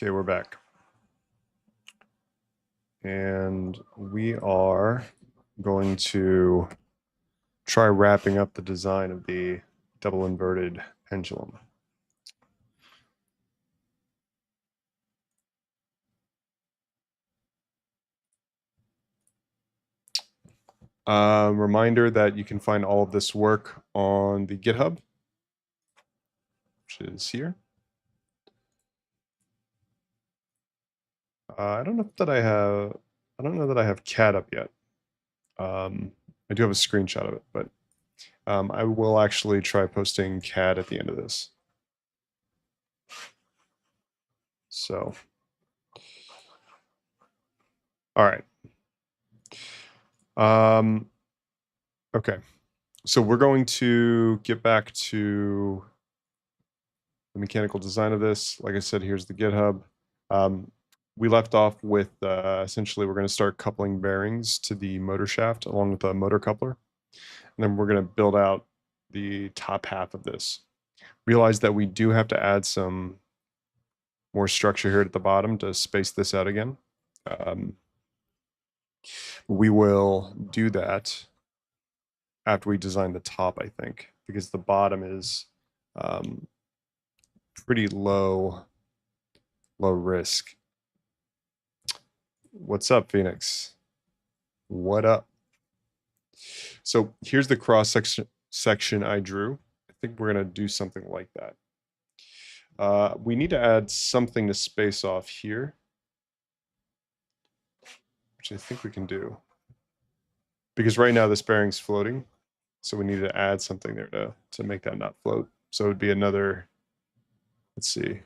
Okay, we're back. And we are going to try wrapping up the design of the double inverted pendulum. Reminder that you can find all of this work on the GitHub, which is here. I don't know that I have CAD up yet. I do have a screenshot of it, but I will actually try posting CAD at the end of this. So, all right. Okay. So we're going to get back to the mechanical design of this. Like I said, here's the GitHub. We left off with essentially we're going to start coupling bearings to the motor shaft along with a motor coupler. And then we're going to build out the top half of this. Realize that we do have to add some more structure here at the bottom to space this out again. We will do that after we design the top, I think, because the bottom is pretty low risk. What's up, Phoenix? What up? So here's the cross section I drew. I think we're gonna do something like that. We need to add something to space off here, which I think we can do. Because right now this bearing's floating, so we need to add something there to make that not float. So it would be another, let's see.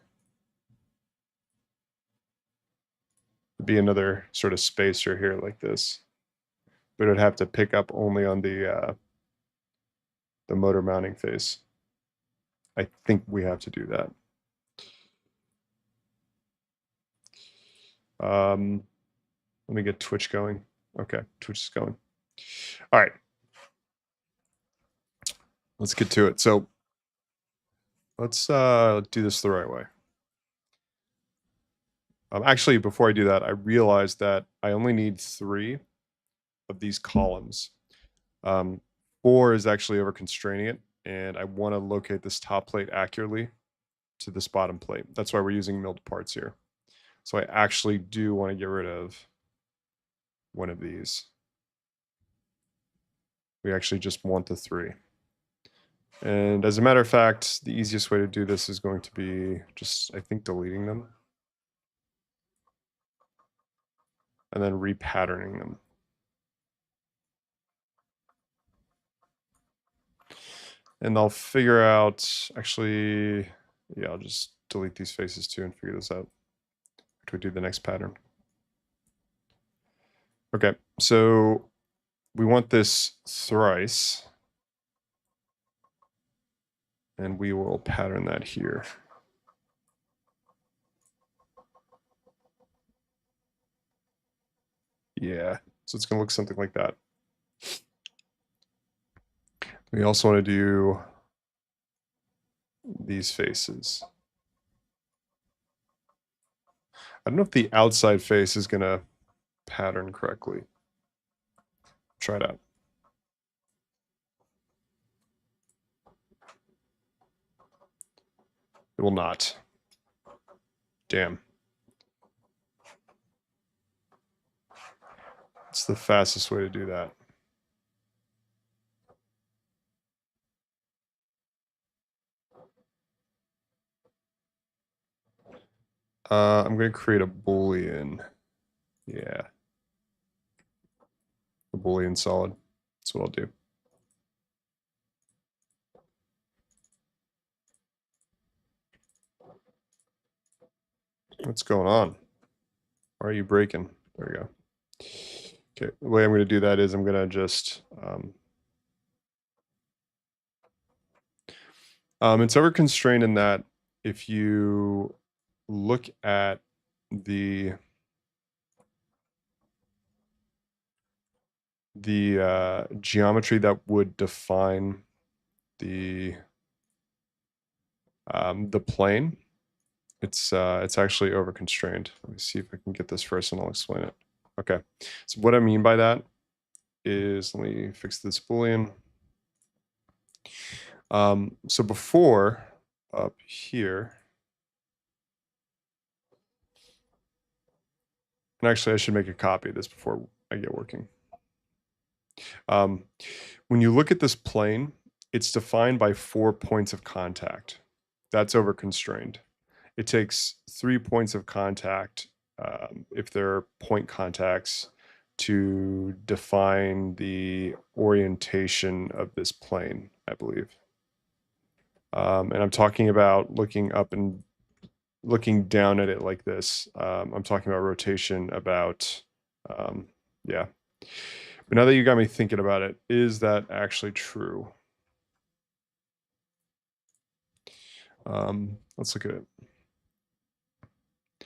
It'd be another sort of spacer here like this. But it'd have to pick up only on the motor mounting face. I think we have to do that. Let me get Twitch going. Okay, Twitch is going. All right. Let's get to it. So let's do this the right way. Actually, before I do that, I realized that I only need 3 of these columns. 4 is actually over constraining it, and I want to locate this top plate accurately to this bottom plate. That's why we're using milled parts here. So I actually do want to get rid of one of these. We actually just want the 3. And as a matter of fact, the easiest way to do this is going to be just, I think, deleting them. And then repatterning them. And I'll figure out, actually, yeah, I'll just delete these faces too and figure this out after we do the next pattern. Okay, so we want this thrice. And we will pattern that here. Yeah, so it's going to look something like that. We also want to do these faces. I don't know if the outside face is going to pattern correctly. Try it out. It will not. Damn. It's the fastest way to do that. I'm going to create a Boolean. Yeah. A Boolean solid. That's what I'll do. What's going on? Why are you breaking? There we go. Okay, the way I'm going to do that is I'm going to just it's over constrained in that if you look at the geometry that would define the plane, It's actually over constrained. Let me see if I can get this first and I'll explain it. Okay, so what I mean by that is, let me fix this Boolean. So before, up here, and actually I should make a copy of this before I get working. When you look at this plane, it's defined by 4 points of contact. That's over constrained. It takes 3 points of contact, if there are point contacts, to define the orientation of this plane, I believe. And I'm talking about looking up and looking down at it like this. I'm talking about rotation, about, yeah. But now that you got me thinking about it, is that actually true? Let's look at it.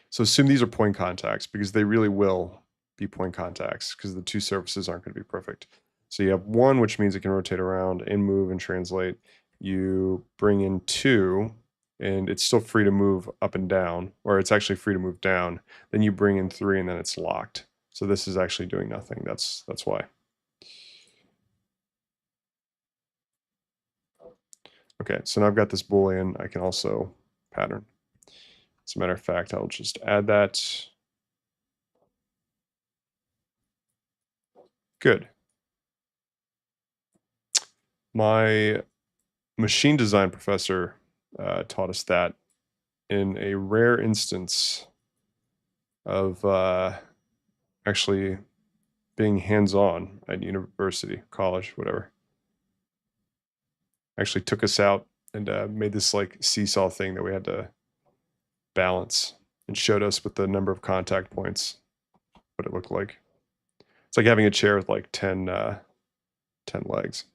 So assume these are point contacts, because they really will be point contacts, because the two surfaces aren't going to be perfect. So you have one, which means it can rotate around and move and translate. You bring in two, and it's still free to move up and down, or it's actually free to move down. Then you bring in three, and then it's locked. So this is actually doing nothing. That's why. Okay, so now I've got this Boolean. I can also pattern. As a matter of fact, I'll just add that. Good. My machine design professor taught us that in a rare instance of actually being hands-on at university, college, whatever. Actually took us out and made this like seesaw thing that we had to balance, and showed us with the number of contact points what it looked like. It's like having a chair with like 10 legs.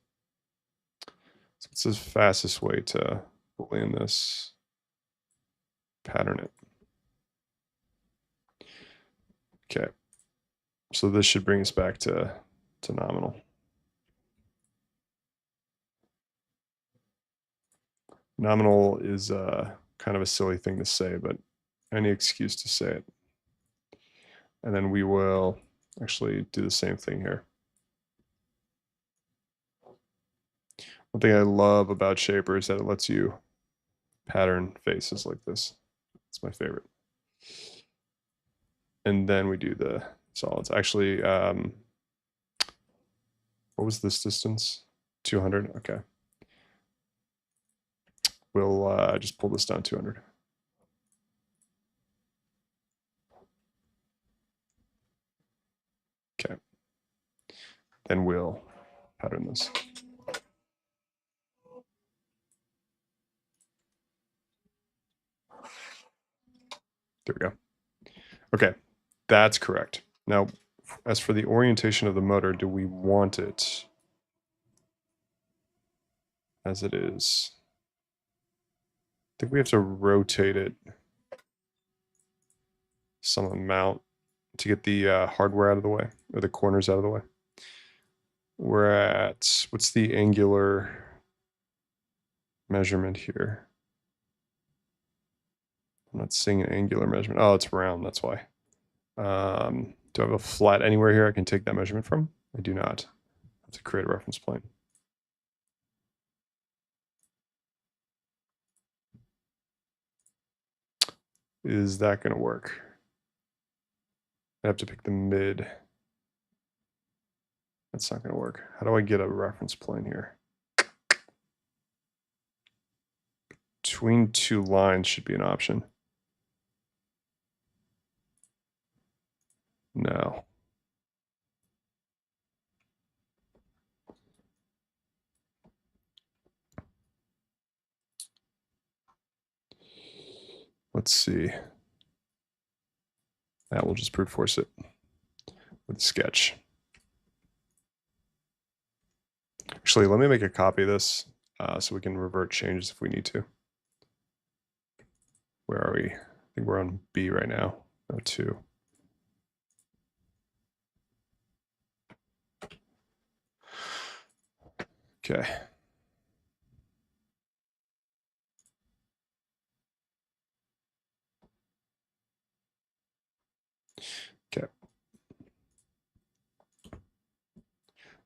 So it's the fastest way to boolean this, pattern it. Okay, so this should bring us back to nominal. Nominal is kind of a silly thing to say, but any excuse to say it. And then we will actually do the same thing here. One thing I love about Shaper is that it lets you pattern faces like this. It's my favorite. And then we do the solids. Actually, what was this distance? 200. Okay. We'll just pull this down 200. Okay. Then we'll pattern this. There we go. Okay, that's correct. Now, as for the orientation of the motor, do we want it as it is? I think we have to rotate it some amount to get the hardware out of the way, or the corners out of the way. We're at, what's the angular measurement here? I'm not seeing an angular measurement. Oh, it's round, that's why. Do I have a flat anywhere here I can take that measurement from? I do not. I have to create a reference plane. Is that going to work? I have to pick the mid. That's not going to work. How do I get a reference plane here? Between two lines should be an option. No. Let's see. That will just brute force it with sketch. Actually, let me make a copy of this so we can revert changes if we need to. Where are we? I think we're on B right now. No, 2. Okay.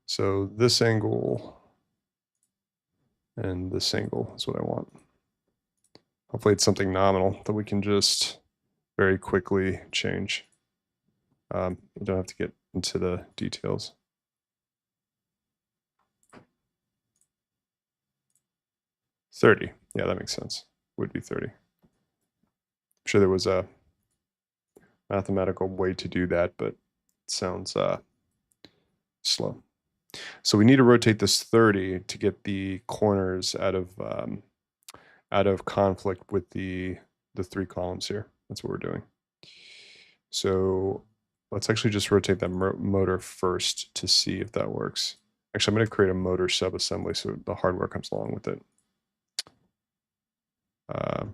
So this angle and this angle is what I want. Hopefully it's something nominal that we can just very quickly change. You don't have to get into the details. $30. Yeah, that makes sense. Would be 30. I'm sure there was a mathematical way to do that, but it sounds slow. So we need to rotate this 30 to get the corners out of conflict with the 3 columns here. That's what we're doing. So let's actually just rotate that motor first to see if that works. Actually, I'm going to create a motor subassembly so the hardware comes along with it. I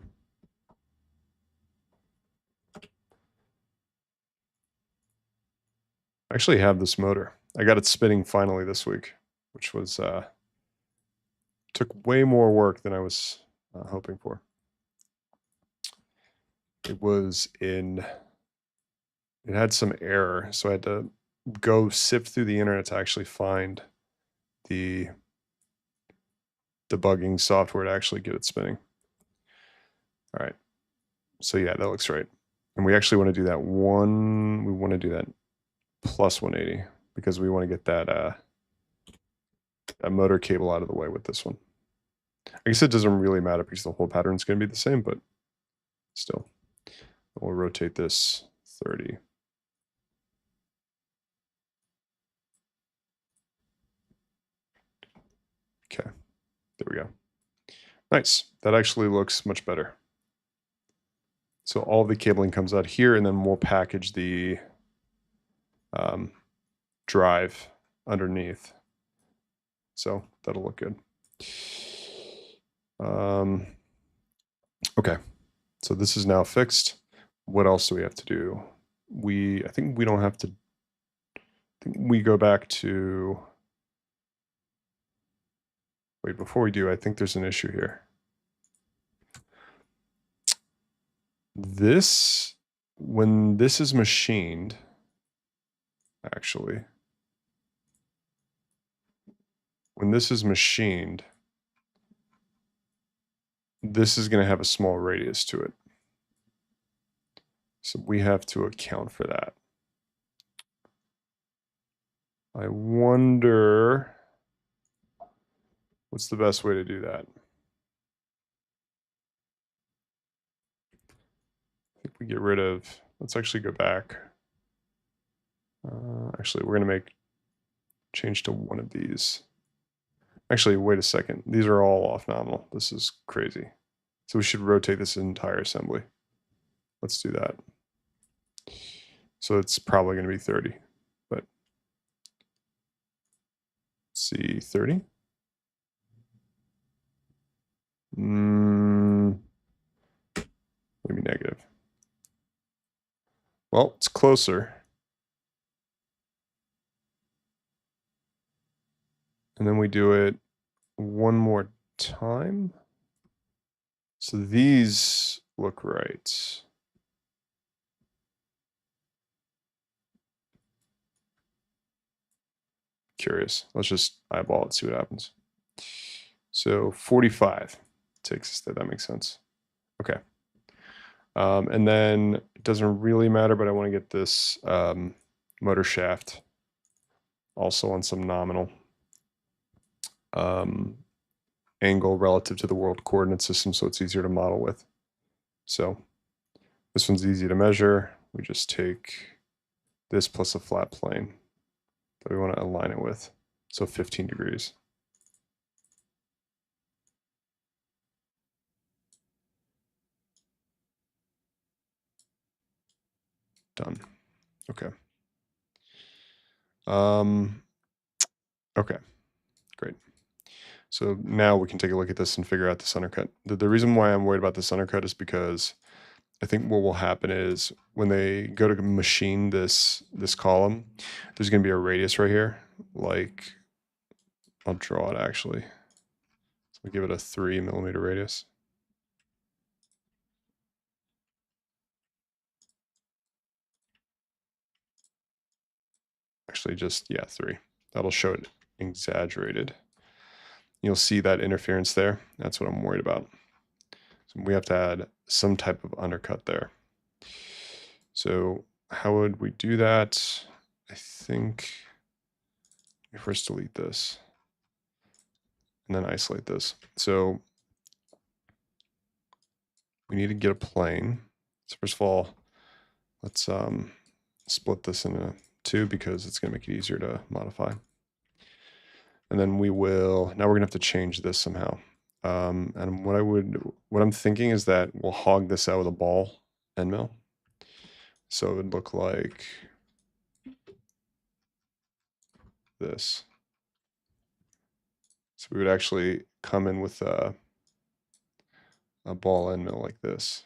actually have this motor. I got it spinning finally this week, which was took way more work than I was hoping for. It had some error, so I had to go sift through the internet to actually find the debugging software to actually get it spinning. All right. So yeah, that looks right. And we actually want to do that we want to do that plus 180 because we want to get that motor cable out of the way with this one. I guess it doesn't really matter because the whole pattern is going to be the same, but still. We'll rotate this 30. Okay, there we go. Nice. That actually looks much better. So all the cabling comes out here, and then we'll package the drive underneath. So that'll look good. Okay, so this is now fixed. What else do we have to do? I think we don't have to, I think we go back to, wait, before we do, I think there's an issue here. When this is machined, actually, when this is machined, this is going to have a small radius to it. So we have to account for that. I wonder what's the best way to do that. I think we get rid of, let's actually go back. Actually, we're going to change to one of these. Actually, wait a second. These are all off nominal. This is crazy. So we should rotate this entire assembly. Let's do that. So it's probably going to be 30, but let's see, 30. Maybe negative. Well, it's closer. And then we do it one more time. So these look right. Curious. Let's just eyeball it, see what happens. So 45 takes us there. That makes sense. Okay. And then it doesn't really matter, but I want to get this motor shaft also on some nominal angle relative to the world coordinate system, so it's easier to model with. So this one's easy to measure. We just take this plus a flat plane that we want to align it with. So 15 degrees. Done. Okay. Okay, great. So now we can take a look at this and figure out this undercut. The reason why I'm worried about this undercut is because I think what will happen is when they go to machine this column, there's going to be a radius right here. Like, I'll draw it actually. So we'll give it a 3 millimeter radius. Actually, just, yeah, 3. That'll show it exaggerated. You'll see that interference there. That's what I'm worried about. So we have to add some type of undercut there. So how would we do that? I think we first delete this and then isolate this. So we need to get a plane. So first of all, let's split this into two because it's going to make it easier to modify. And then we will, now we're going to have to change this somehow. And what I'm thinking is that we'll hog this out with a ball end mill. So it would look like this. So we would actually come in with a ball end mill like this,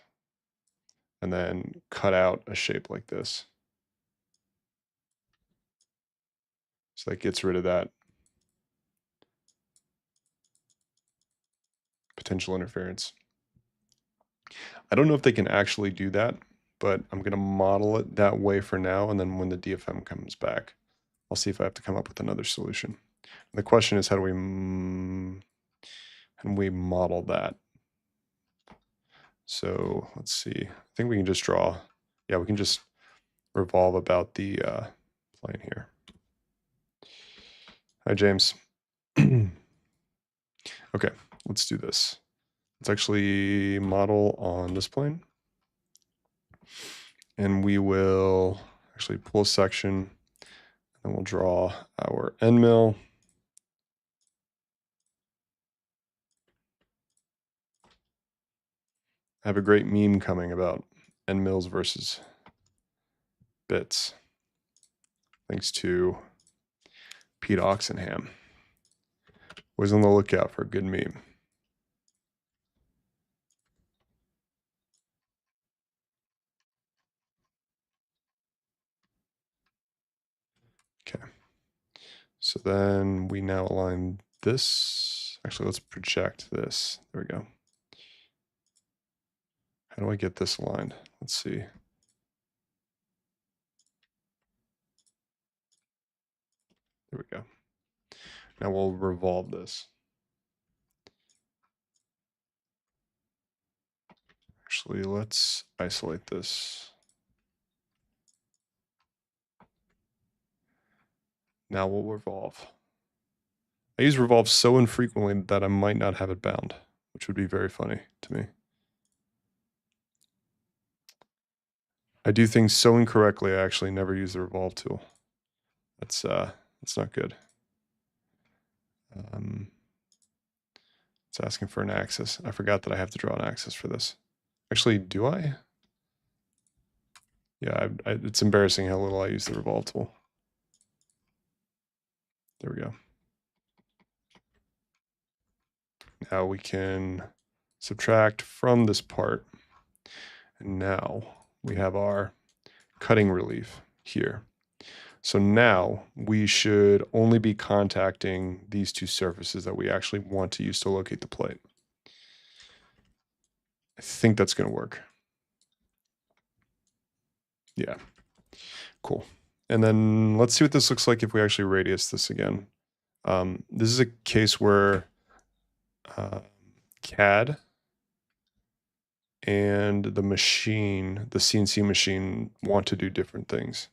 and then cut out a shape like this. So that gets rid of that potential interference. I don't know if they can actually do that, but I'm going to model it that way for now, and then when the DFM comes back, I'll see if I have to come up with another solution. And the question is, how do we model that? So let's see. I think we can just draw. Yeah, we can just revolve about the plane here. Hi, James. Okay, let's do this. Let's actually model on this plane. And we will actually pull a section, and we'll draw our end mill. I have a great meme coming about end mills versus bits, thanks to Pete Oxenham. Always on the lookout for a good meme. Okay. So then we now align this. Actually, let's project this. There we go. How do I get this aligned? Let's see. There we go. Now we'll revolve this. Actually, let's isolate this. Now we'll revolve. I use revolve so infrequently that I might not have it bound, which would be very funny to me. I do things so incorrectly, I actually never use the revolve tool. That's not good. It's asking for an axis. I forgot that I have to draw an axis for this. Actually, do I? Yeah, it's embarrassing how little I use the revolve tool. There we go. Now we can subtract from this part. And now we have our cutting relief here. So now we should only be contacting these two surfaces that we actually want to use to locate the plate. I think that's going to work. Yeah, cool. And then let's see what this looks like if we actually radius this again. This is a case where CAD and the machine, the CNC machine, want to do different things.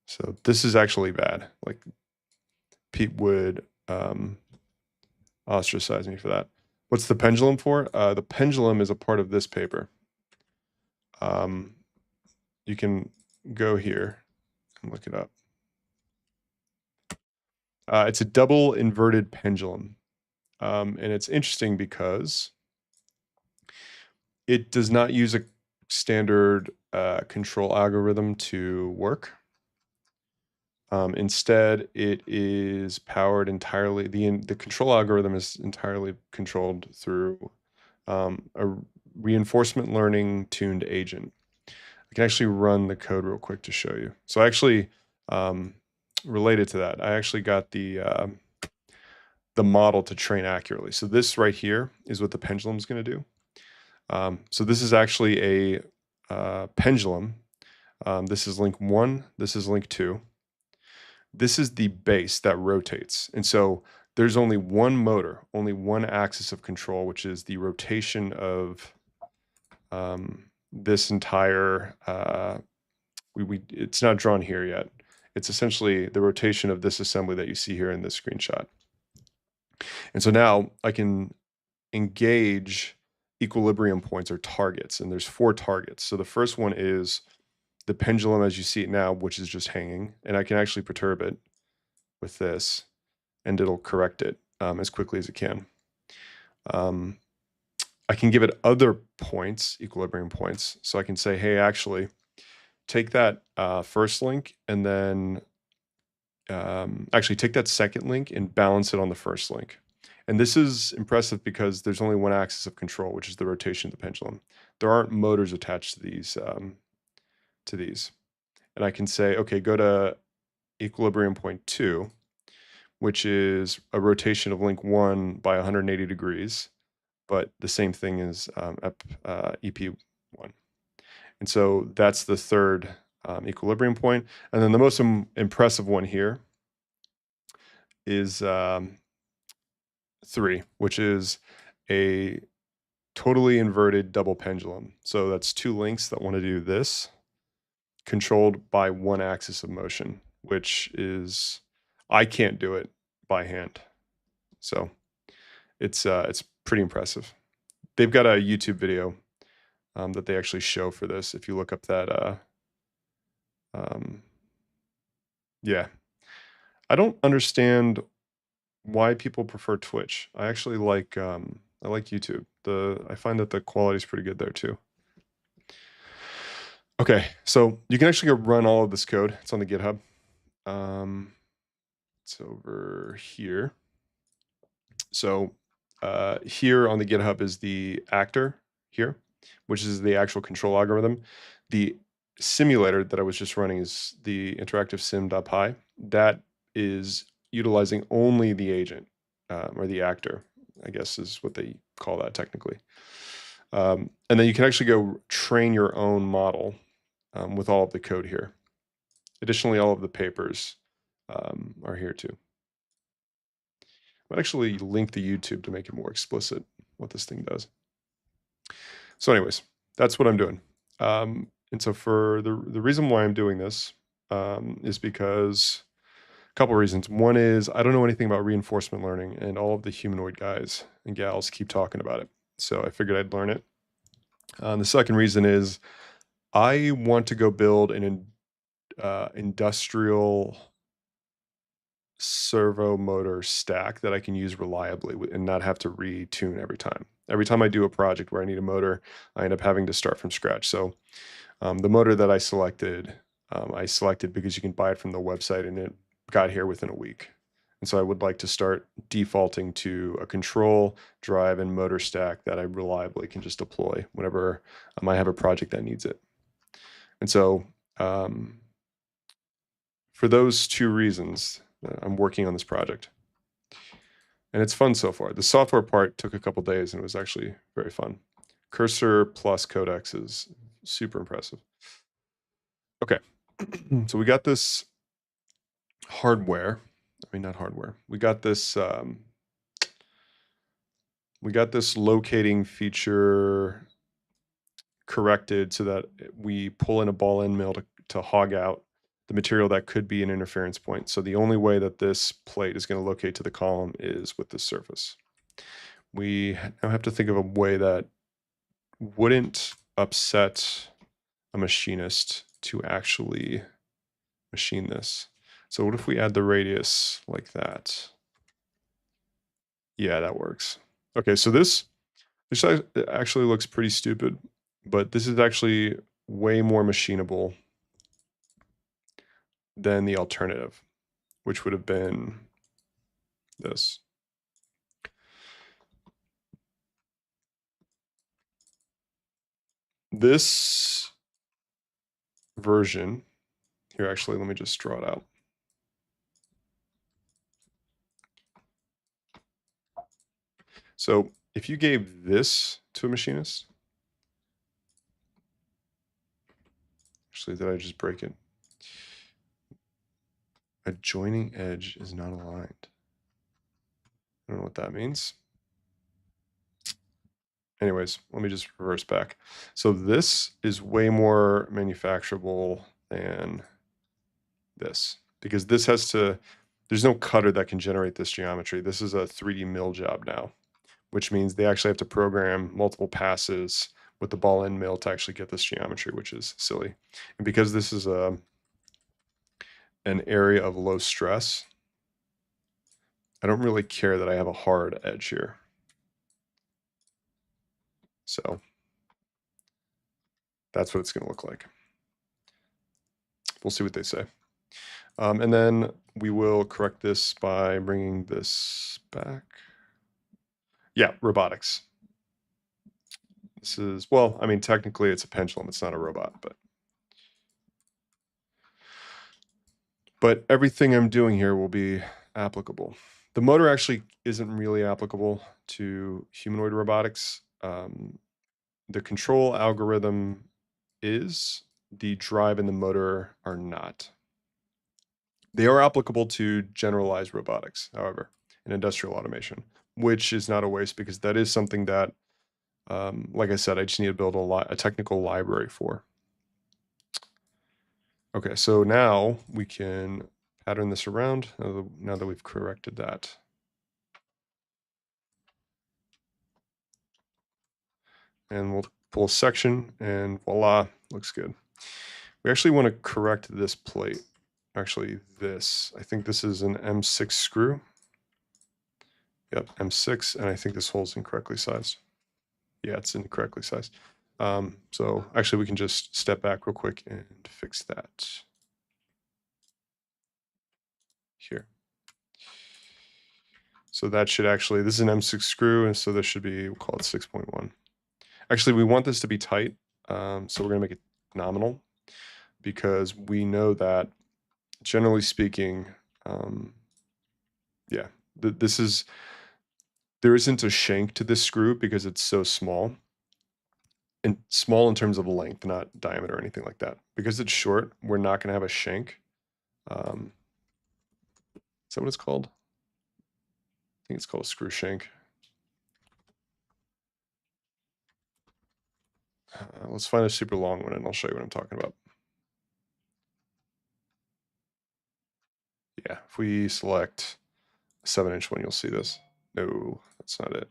So this is actually bad. Like, Pete would ostracize me for that. What's the pendulum for? The pendulum is a part of this paper. You can go here and look it up. It's a double inverted pendulum. And it's interesting because it does not use a standard control algorithm to work. Instead, it is powered entirely, the control algorithm is entirely controlled through a reinforcement learning tuned agent. I can actually run the code real quick to show you. So actually, related to that, I actually got the model to train accurately. So this right here is what the pendulum is going to do. So this is actually a pendulum. This is link 1, this is link 2. this is the base that rotates. And so there's only one motor, only one axis of control, which is the rotation of this entire, it's not drawn here yet. It's essentially the rotation of this assembly that you see here in this screenshot. And so now I can engage equilibrium points or targets, and there's 4 targets. So the first one is the pendulum as you see it now, which is just hanging, and I can actually perturb it with this, and it'll correct it as quickly as it can. I can give it other points, equilibrium points. So I can say, hey, actually, take that first link and then actually take that second link and balance it on the first link. And this is impressive because there's only one axis of control, which is the rotation of the pendulum. There aren't motors attached to these. And I can say, okay, go to equilibrium point 2, which is a rotation of link 1 by 180 degrees, but the same thing as EP1. And so that's the third equilibrium point. And then the most impressive one here is 3, which is a totally inverted double pendulum. So that's 2 links that want to do this, controlled by one axis of motion, which is, I can't do it by hand. So it's pretty impressive. They've got a YouTube video that they actually show for this. If you look up that, yeah, I don't understand why people prefer Twitch. I actually like I like YouTube. I find that the quality is pretty good there too. Okay, so you can actually go run all of this code. It's on the GitHub. It's over here. So here on the GitHub is the actor here, which is the actual control algorithm. The simulator that I was just running is the interactive sim.py. That is utilizing only the agent or the actor, I guess is what they call that technically. And then you can actually go train your own model with all of the code here. Additionally, all of the papers are here too. I'll actually link the YouTube to make it more explicit what this thing does. So anyways, that's what I'm doing. And so for the reason why I'm doing this is because a couple reasons. One is I don't know anything about reinforcement learning, and all of the humanoid guys and gals keep talking about it. So I figured I'd learn it. The second reason is I want to go build an industrial servo motor stack that I can use reliably and not have to retune every time. Every time I do a project where I need a motor, I end up having to start from scratch. So the motor that I selected because you can buy it from the website, and it got here within a week. And so I would like to start defaulting to a control, drive, and motor stack that I reliably can just deploy whenever I have a project that needs it. And so for those 2 reasons, I'm working on this project. And it's fun so far. The software part took a couple days and it was actually very fun. Cursor plus codex is super impressive. Okay, so we got this hardware. I mean, not hardware. We got this locating feature corrected so that we pull in a ball end mill to hog out the material that could be an interference point. So the only way that this plate is going to locate to the column is with this surface. We now have to think of a way that wouldn't upset a machinist to actually machine this. So what if we add the radius like that? Yeah, that works. Okay, so this actually looks pretty stupid, but this is actually way more machinable than the alternative, which would have been this. This version, here actually, let me just draw it out. So if you gave this to a machinist, actually, did I just break it? Adjoining edge is not aligned. I don't know what that means. Anyways, let me just reverse back. So this is way more manufacturable than this, because this has to, there's no cutter that can generate this geometry. This is a 3D mill job now, which means they actually have to program multiple passes with the ball end mill to actually get this geometry, which is silly. And because this is an area of low stress, I don't really care that I have a hard edge here. So that's what it's going to look like. We'll see what they say. And then we will correct this by bringing this back. Yeah, robotics. This is, well, I mean, technically it's a pendulum. It's not a robot, but everything I'm doing here will be applicable. The motor actually isn't really applicable to humanoid robotics. The control algorithm is, the drive and the motor are not. They are applicable to generalized robotics, however, and industrial automation, which is not a waste because that is something that, like I said, I just need to build a technical library for. Okay, so now we can pattern this around now that we've corrected that. And we'll pull a section and voila, looks good. We actually want to correct this plate. Actually, this, I think this is an M6 screw. Yep, M6, and I think this hole's incorrectly sized. Yeah, it's incorrectly sized. So actually we can just step back real quick and fix that here. So that should actually, this is an M6 screw, and so this should be, we'll call it 6.1. Actually, we want this to be tight, so we're gonna make it nominal because we know that, generally speaking, yeah, this is, there isn't a shank to this screw because it's so small. And small in terms of length, not diameter or anything like that. Because it's short, we're not gonna have a shank. Is that what it's called? I think it's called a screw shank. Let's find a super long one and I'll show you what I'm talking about. Yeah, if we select a 7-inch one, you'll see this. No, that's not it.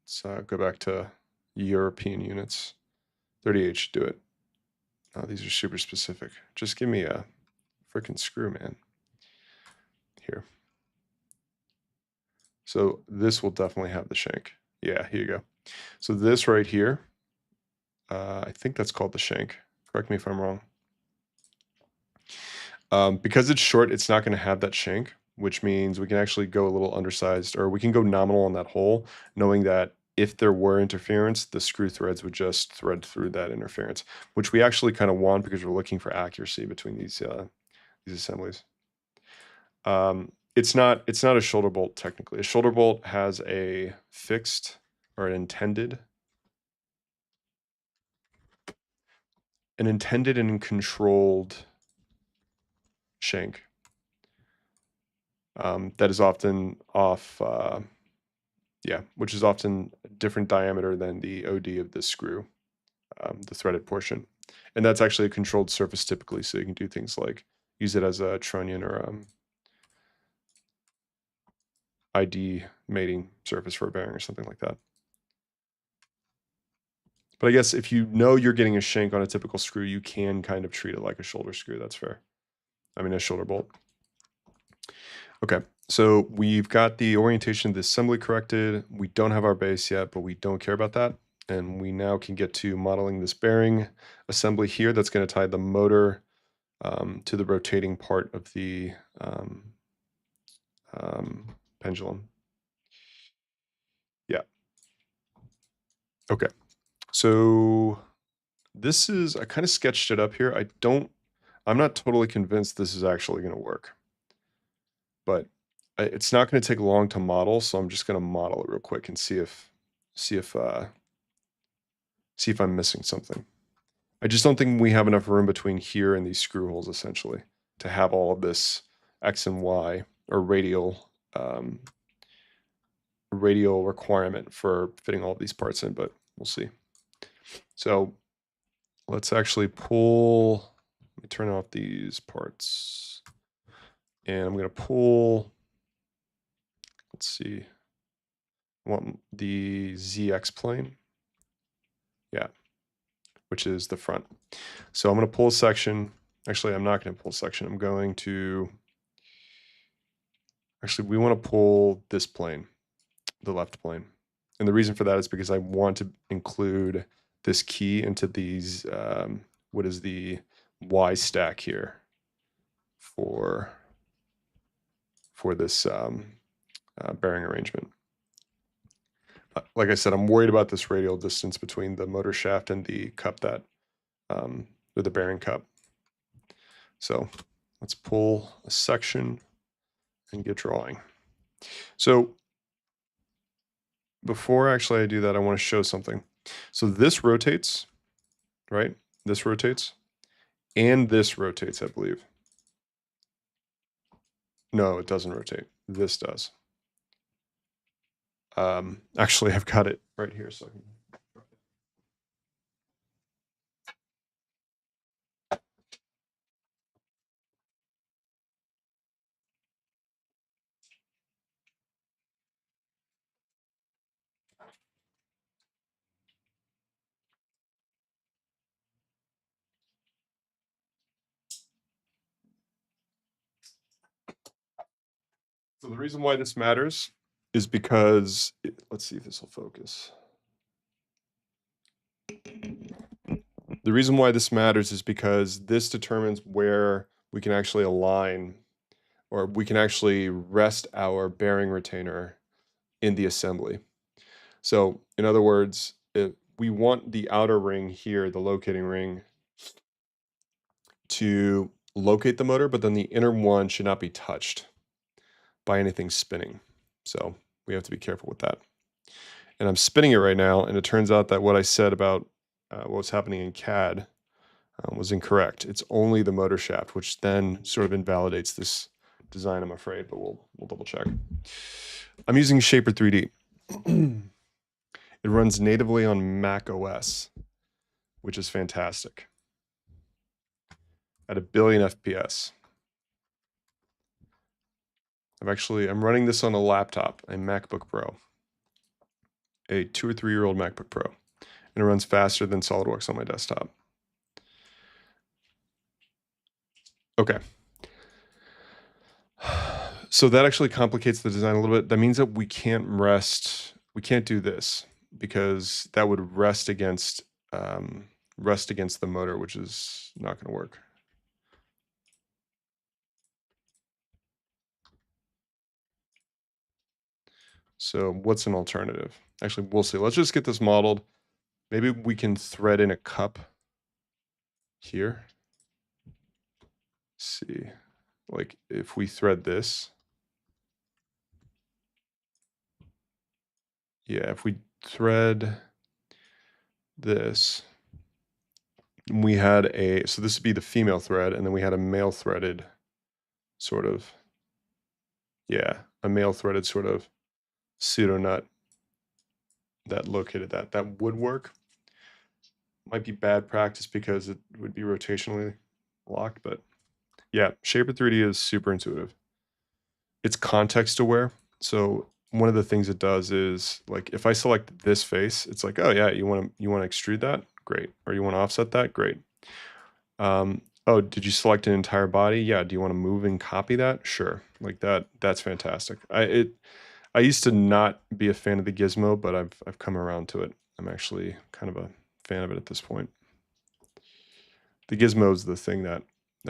Let's go back to European units. 38 should do it. Oh, these are super specific. Just give me a freaking screw, man. Here. So this will definitely have the shank. Yeah, here you go. So this right here, I think that's called the shank. Correct me if I'm wrong. Because it's short, it's not going to have that shank, which means we can actually go a little undersized, or we can go nominal on that hole, knowing that if there were interference, the screw threads would just thread through that interference, which we actually kind of want because we're looking for accuracy between these assemblies. It's not a shoulder bolt technically. A shoulder bolt has a fixed or an intended and controlled shank that is often off, yeah, which is often a different diameter than the OD of the screw, the threaded portion. And that's actually a controlled surface typically, so you can do things like use it as a trunnion or ID mating surface for a bearing or something like that. But I guess if you know you're getting a shank on a typical screw, you can kind of treat it like a shoulder screw. That's fair. I mean, a shoulder bolt. Okay, so we've got the orientation of the assembly corrected. We don't have our base yet, but we don't care about that. And we now can get to modeling this bearing assembly here that's going to tie the motor to the rotating part of the pendulum. Yeah. Okay. So this is, I kind of sketched it up here. I'm not totally convinced this is actually going to work, but it's not going to take long to model. So I'm just going to model it real quick and see if I'm missing something. I just don't think we have enough room between here and these screw holes essentially to have all of this X and Y or radial requirement for fitting all of these parts in, but we'll see. So let's actually pull, let me turn off these parts, and I'm going to pull, let's see, I want the ZX plane, yeah, which is the front. So I'm going to pull a section. Actually, I'm not going to pull a section. I'm going to, actually, we want to pull this plane, the left plane. And the reason for that is because I want to include this key into these, what is the Y stack here for this bearing arrangement. Like I said, I'm worried about this radial distance between the motor shaft and the cup that, or the bearing cup. So let's pull a section and get drawing. So before actually I do that, I want to show something. So this rotates, right? This rotates, and this rotates, I believe. No, it doesn't rotate. This does. Actually, I've got it right here, so I can... So the reason why this matters is because, let's see if this will focus. The reason why this matters is because this determines where we can actually align, or we can actually rest our bearing retainer in the assembly. So in other words, if we want the outer ring here, the locating ring, to locate the motor, but then the inner one should not be touched by anything spinning. So we have to be careful with that. And I'm spinning it right now, and it turns out that what I said about what was happening in CAD was incorrect. It's only the motor shaft, which then sort of invalidates this design, I'm afraid, but we'll double check. I'm using Shaper 3D. It runs natively on Mac OS, which is fantastic, at 1 billion FPS. I'm running this on a laptop, a MacBook Pro, a 2 or 3 year old MacBook Pro, and it runs faster than SolidWorks on my desktop. Okay. So that actually complicates the design a little bit. That means that we can't do this, because that would rest against the motor, which is not going to work. So what's an alternative? Actually, we'll see. Let's just get this modeled. Maybe we can thread in a cup here. Let's see, like if we thread this. Yeah, if we thread this, we had so this would be the female thread, and then we had a male threaded sort of, yeah, a male threaded sort of pseudo nut that located that. That would work. Might be bad practice because it would be rotationally locked, but yeah, Shaper 3D is super intuitive. It's context aware. So one of the things it does is, like, if I select this face, it's like, oh yeah, you want to extrude that? Great. Or you want to offset that? Great. Oh, did you select an entire body? Yeah. Do you want to move and copy that? Sure. Like that. That's fantastic. I used to not be a fan of the gizmo, but I've come around to it. I'm actually kind of a fan of it at this point. The gizmo is the thing that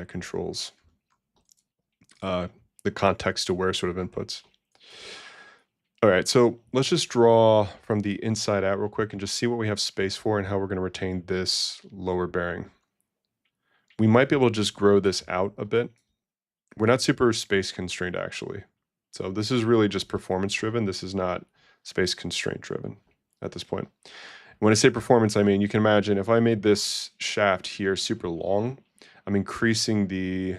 controls the context-aware sort of inputs. All right, so let's just draw from the inside out real quick and just see what we have space for and how we're going to retain this lower bearing. We might be able to just grow this out a bit. We're not super space constrained, actually. So this is really just performance driven. This is not space constraint driven at this point. When I say performance, I mean, you can imagine if I made this shaft here super long, I'm increasing the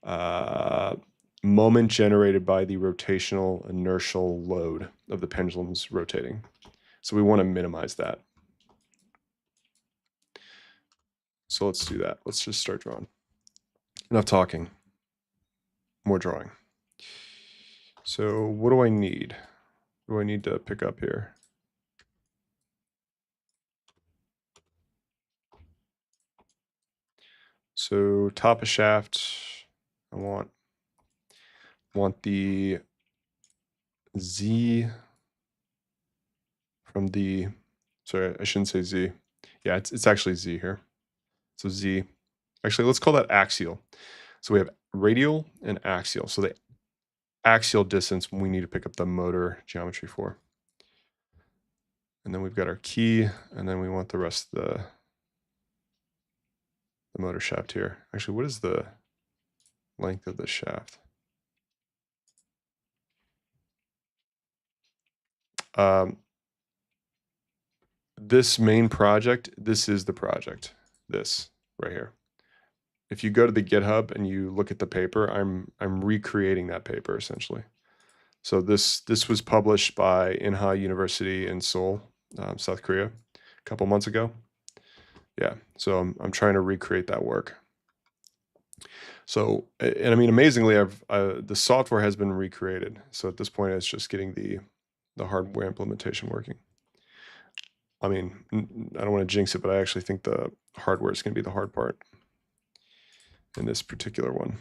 moment generated by the rotational inertial load of the pendulum's rotating. So we want to minimize that. So let's do that. Let's just start drawing. Enough talking. More drawing. So what do I need? What do I need to pick up here? So top of shaft, I want the Z from the, sorry, I shouldn't say Z. Yeah, it's actually Z here. So Z, actually let's call that axial. So we have radial and axial. So the axial distance we need to pick up the motor geometry for. And then we've got our key, and then we want the rest of the motor shaft here. Actually, what is the length of the shaft? This main project, this is the project, this right here. If you go to the GitHub and you look at the paper, I'm recreating that paper essentially. So this was published by Inha University in Seoul, South Korea, a couple months ago. Yeah, so I'm trying to recreate that work. So, and I mean, amazingly, the software has been recreated. So at this point, it's just getting the hardware implementation working. I mean, I don't want to jinx it, but I actually think the hardware is going to be the hard part in this particular one.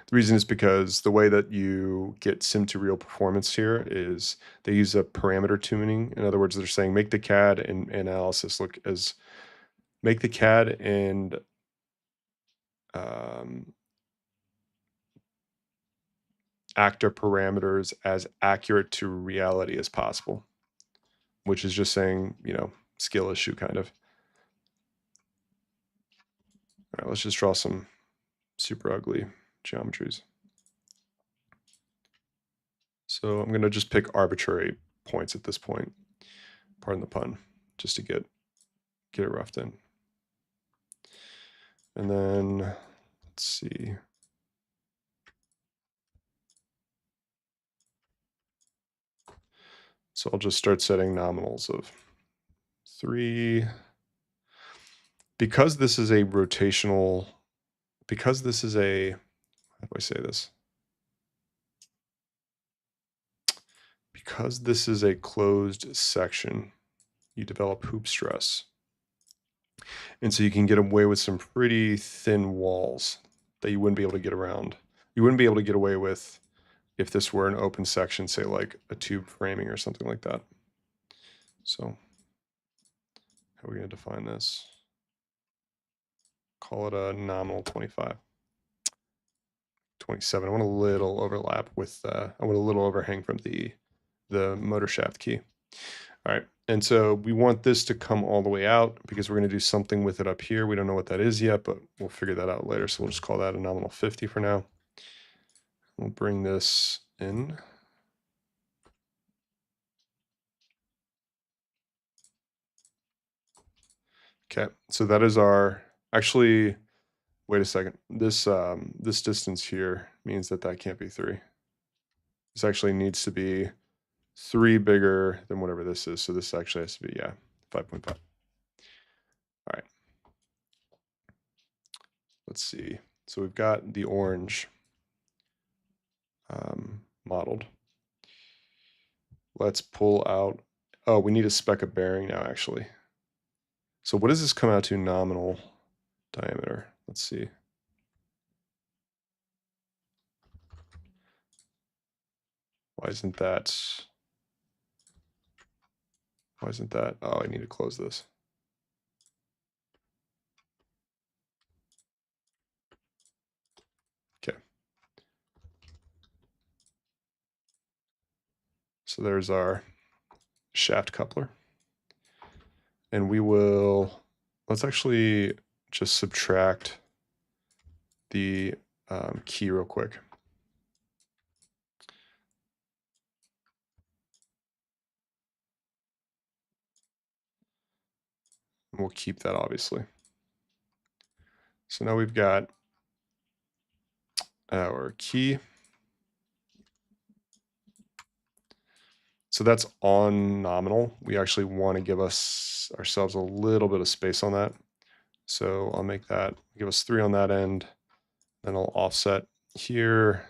The reason is because the way that you get sim to real performance here is they use a parameter tuning. In other words, they're saying make the CAD and analysis look as, make the CAD and actor parameters as accurate to reality as possible, which is just saying, you know, skill issue kind of. All right, let's just draw some super ugly geometries. So I'm going to just pick arbitrary points at this point, pardon the pun, just to get it roughed in. And then let's see. So I'll just start setting nominals of 3. Because this is a rotational, because this is a, how do I say this? Because this is a closed section, you develop hoop stress. And so you can get away with some pretty thin walls that you wouldn't be able to get around. You wouldn't be able to get away with if this were an open section, say like a tube framing or something like that. So how are we going to define this? Call it a nominal 25. 27. I want a little overlap with, I want a little overhang from the motor shaft key. All right, and so we want this to come all the way out because we're going to do something with it up here. We don't know what that is yet, but we'll figure that out later. So we'll just call that a nominal 50 for now. We'll bring this in. Okay, so that is our, actually, wait a second. This this distance here means that that can't be 3. This actually needs to be 3 bigger than whatever this is. So this actually has to be, yeah, 5.5. All right. Let's see. So we've got the orange modeled. Let's pull out, oh, we need a spec of bearing now, actually. So what does this come out to nominal diameter? Let's see. Why isn't that, oh, I need to close this. Okay. So there's our shaft coupler. And we will, let's actually just subtract the key real quick. And we'll keep that obviously. So now we've got our key. So that's on nominal. We actually want to give ourselves a little bit of space on that. So I'll make that, give us 3 on that end. Then I'll offset here.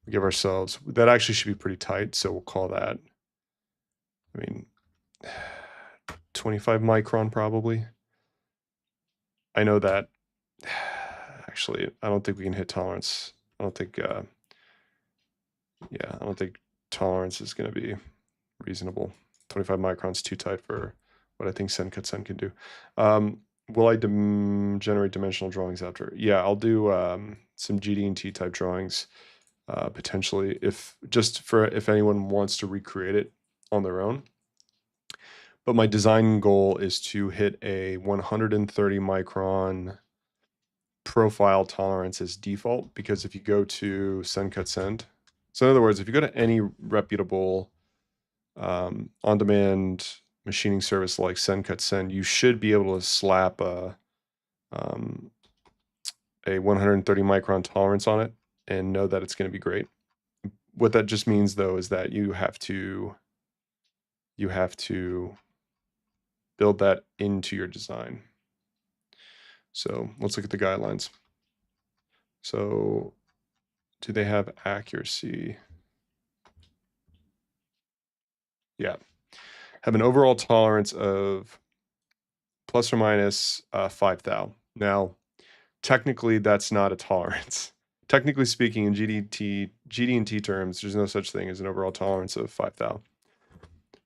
We give ourselves, that actually should be pretty tight. So we'll call that, 25 micron probably. I know that, actually, I don't think we can hit tolerance. I don't think, I don't think tolerance is going to be reasonable. 25 microns too tight for what I think Sen can do. Will I generate dimensional drawings after? Yeah, I'll do some GD&T type drawings potentially if anyone wants to recreate it on their own. But my design goal is to hit a 130 micron profile tolerance as default, because if you go to Send, so in other words, if you go to any reputable on-demand machining service like Send, you should be able to slap a 130 micron tolerance on it and know that it's going to be great. What that just means, though, is that you have to build that into your design. So let's look at the guidelines. So do they have accuracy? Yeah. Have an overall tolerance of plus or minus 5 thou. Now, technically, that's not a tolerance. Technically speaking, in GD&T terms, there's no such thing as an overall tolerance of 5 thou.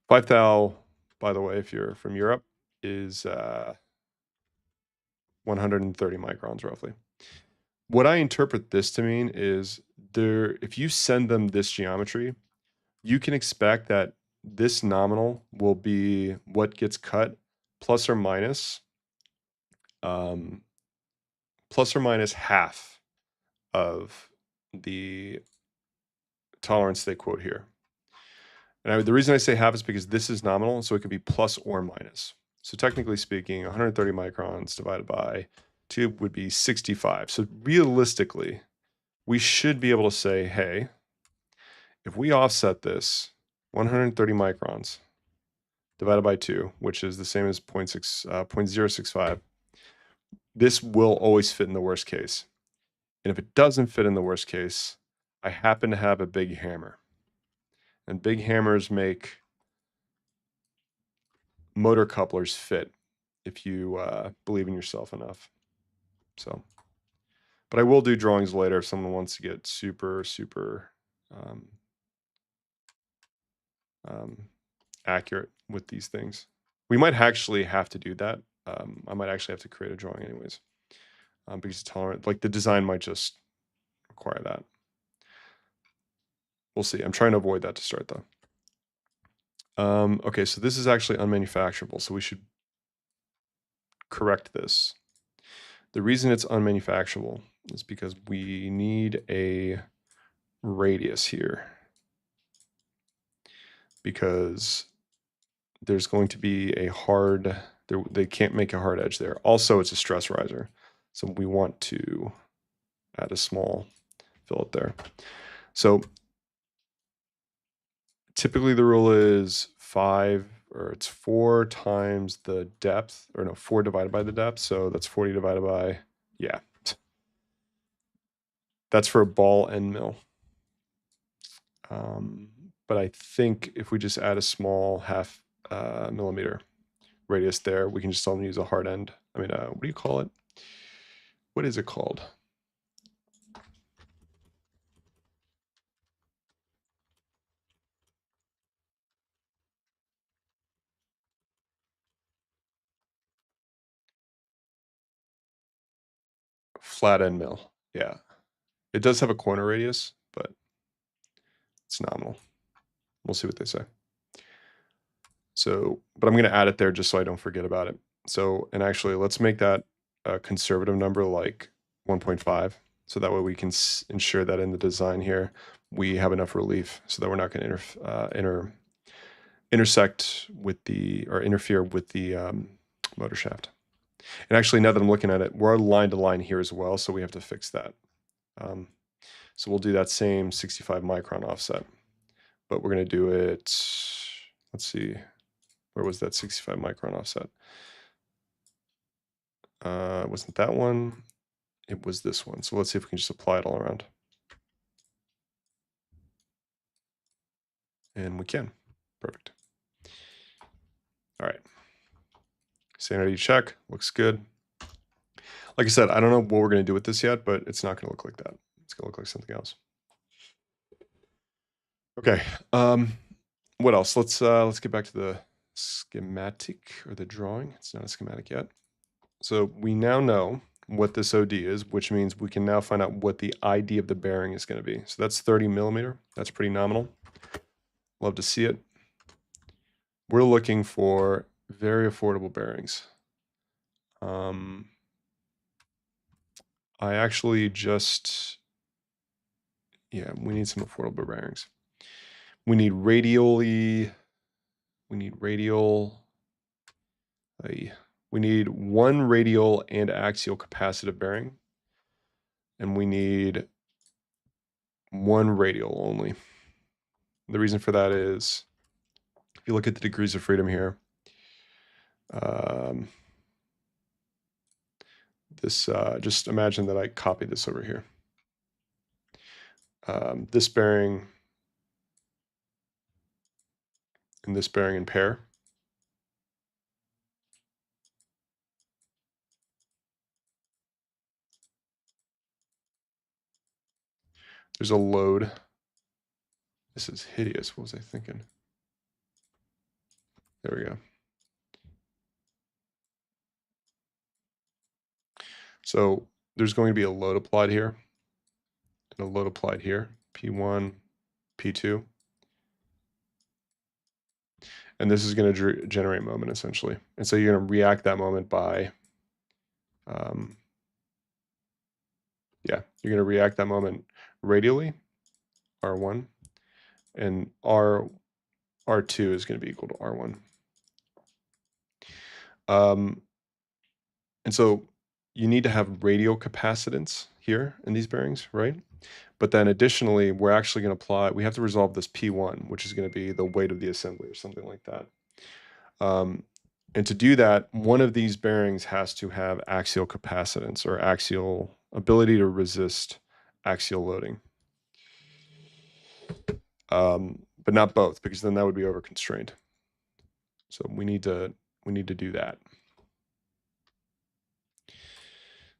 5 thou, by the way, if you're from Europe, is 130 microns roughly. What I interpret this to mean is if you send them this geometry, you can expect that this nominal will be what gets cut plus or minus half of the tolerance they quote here. And the reason I say half is because this is nominal, so it could be plus or minus. So technically speaking, 130 microns divided by 2 would be 65. So realistically, we should be able to say, hey, if we offset this 130 microns divided by 2, which is the same as 0.065, this will always fit in the worst case. And if it doesn't fit in the worst case, I happen to have a big hammer. And big hammers make motor couplers fit if you believe in yourself enough. So, but I will do drawings later if someone wants to get super accurate with these things. We might actually have to do that. I might actually have to create a drawing anyways, because it's tolerant. Like the design might just require that. We'll see. I'm trying to avoid that to start though. Okay, so this is actually unmanufacturable, so we should correct this. The reason it's unmanufacturable is because we need a radius here, because there's going to be a hard, they can't make a hard edge there. Also, it's a stress riser, so we want to add a small fillet there. So typically the rule is 4 times the depth, or no, 4 divided by the depth. So that's 40 divided by, yeah. That's for a ball end mill. But I think if we just add a small half millimeter radius there, we can just tell them to use a hard end. I mean, what do you call it? What is it called? Flat end mill. Yeah. It does have a corner radius, but it's nominal. We'll see what they say. So, but I'm going to add it there just so I don't forget about it. So, and actually, let's make that a conservative number like 1.5. So that way we can ensure that in the design here, we have enough relief so that we're not going to intersect with or interfere with the motor shaft. And actually, now that I'm looking at it, we're line to line here as well, so we have to fix that. So we'll do that same 65 micron offset, but we're going to do it, let's see, where was that 65 micron offset? It wasn't that one, it was this one. So let's see if we can just apply it all around. And we can. Perfect. All right. Sanity check, looks good. Like I said, I don't know what we're going to do with this yet, but it's not going to look like that. It's going to look like something else. Okay. What else? Let's get back to the schematic or the drawing. It's not a schematic yet. So we now know what this OD is, which means we can now find out what the ID of the bearing is going to be. So that's 30 millimeter. That's pretty nominal. Love to see it. We're looking for very affordable bearings. I actually just, yeah, we need some affordable bearings. We need radially, we need radial, we need one radial and axial capacitive bearing, and we need one radial only. The reason for that is, if you look at the degrees of freedom here, just imagine that I copied this over here. This bearing and this bearing in pair. There's a load. This is hideous. What was I thinking? There we go. So there's going to be a load applied here and a load applied here, P1, P2. And this is going to generate moment essentially. And so you're going to react that moment by, yeah, you're going to react that moment radially, R1, and R2 is going to be equal to R1. And so you need to have radial capacitance here in these bearings, right? But then additionally, we're actually going to apply, we have to resolve this P1, which is going to be the weight of the assembly or something like that. And to do that, one of these bearings has to have axial capacitance or axial ability to resist axial loading. But not both, because then that would be over constrained. So we need to do that.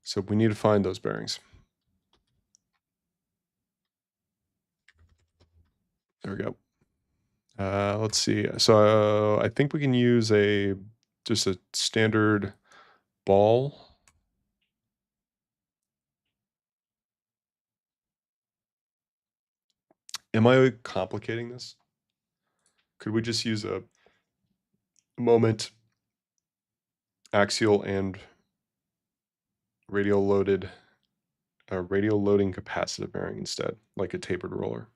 So we need to find those bearings. There we go. Let's see. So I think we can use just a standard ball. Am I complicating this? Could we just use a moment axial and radial loading capacitive bearing instead, like a tapered roller?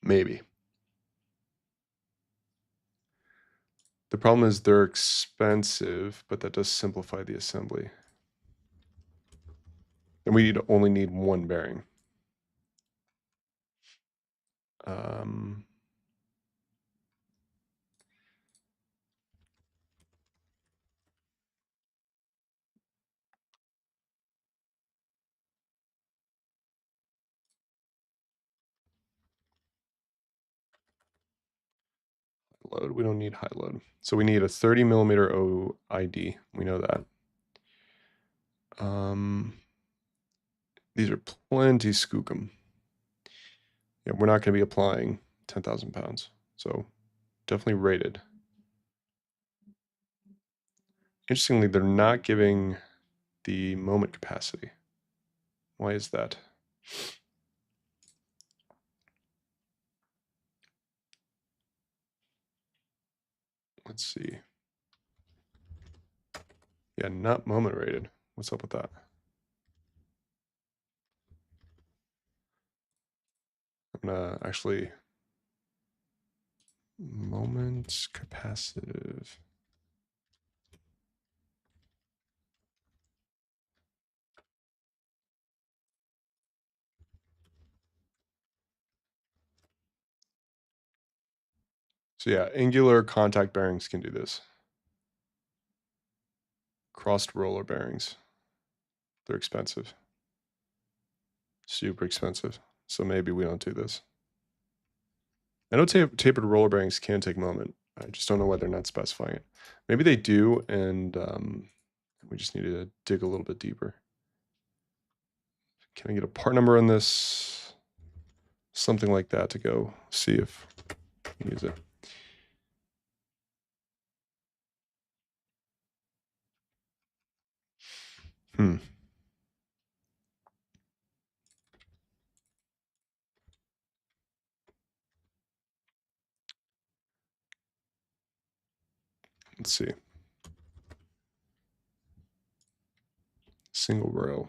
Maybe. The problem is they're expensive, but that does simplify the assembly. And we only need one bearing. Load, we don't need high load. So we need a 30 millimeter OID. We know that. These are plenty skookum. Yeah, we're not going to be applying 10,000 pounds. So definitely rated. Interestingly, they're not giving the moment capacity. Why is that? Let's see. Yeah, not moment rated. What's up with that? I'm gonna actually moment capacitive. So yeah, angular contact bearings can do this. Crossed roller bearings. They're expensive. Super expensive. So maybe we don't do this. I know tapered roller bearings can take moment. I just don't know why they're not specifying it. Maybe they do, and we just need to dig a little bit deeper. Can I get a part number on this? Something like that to go see if we can use it. Let's see. Single row.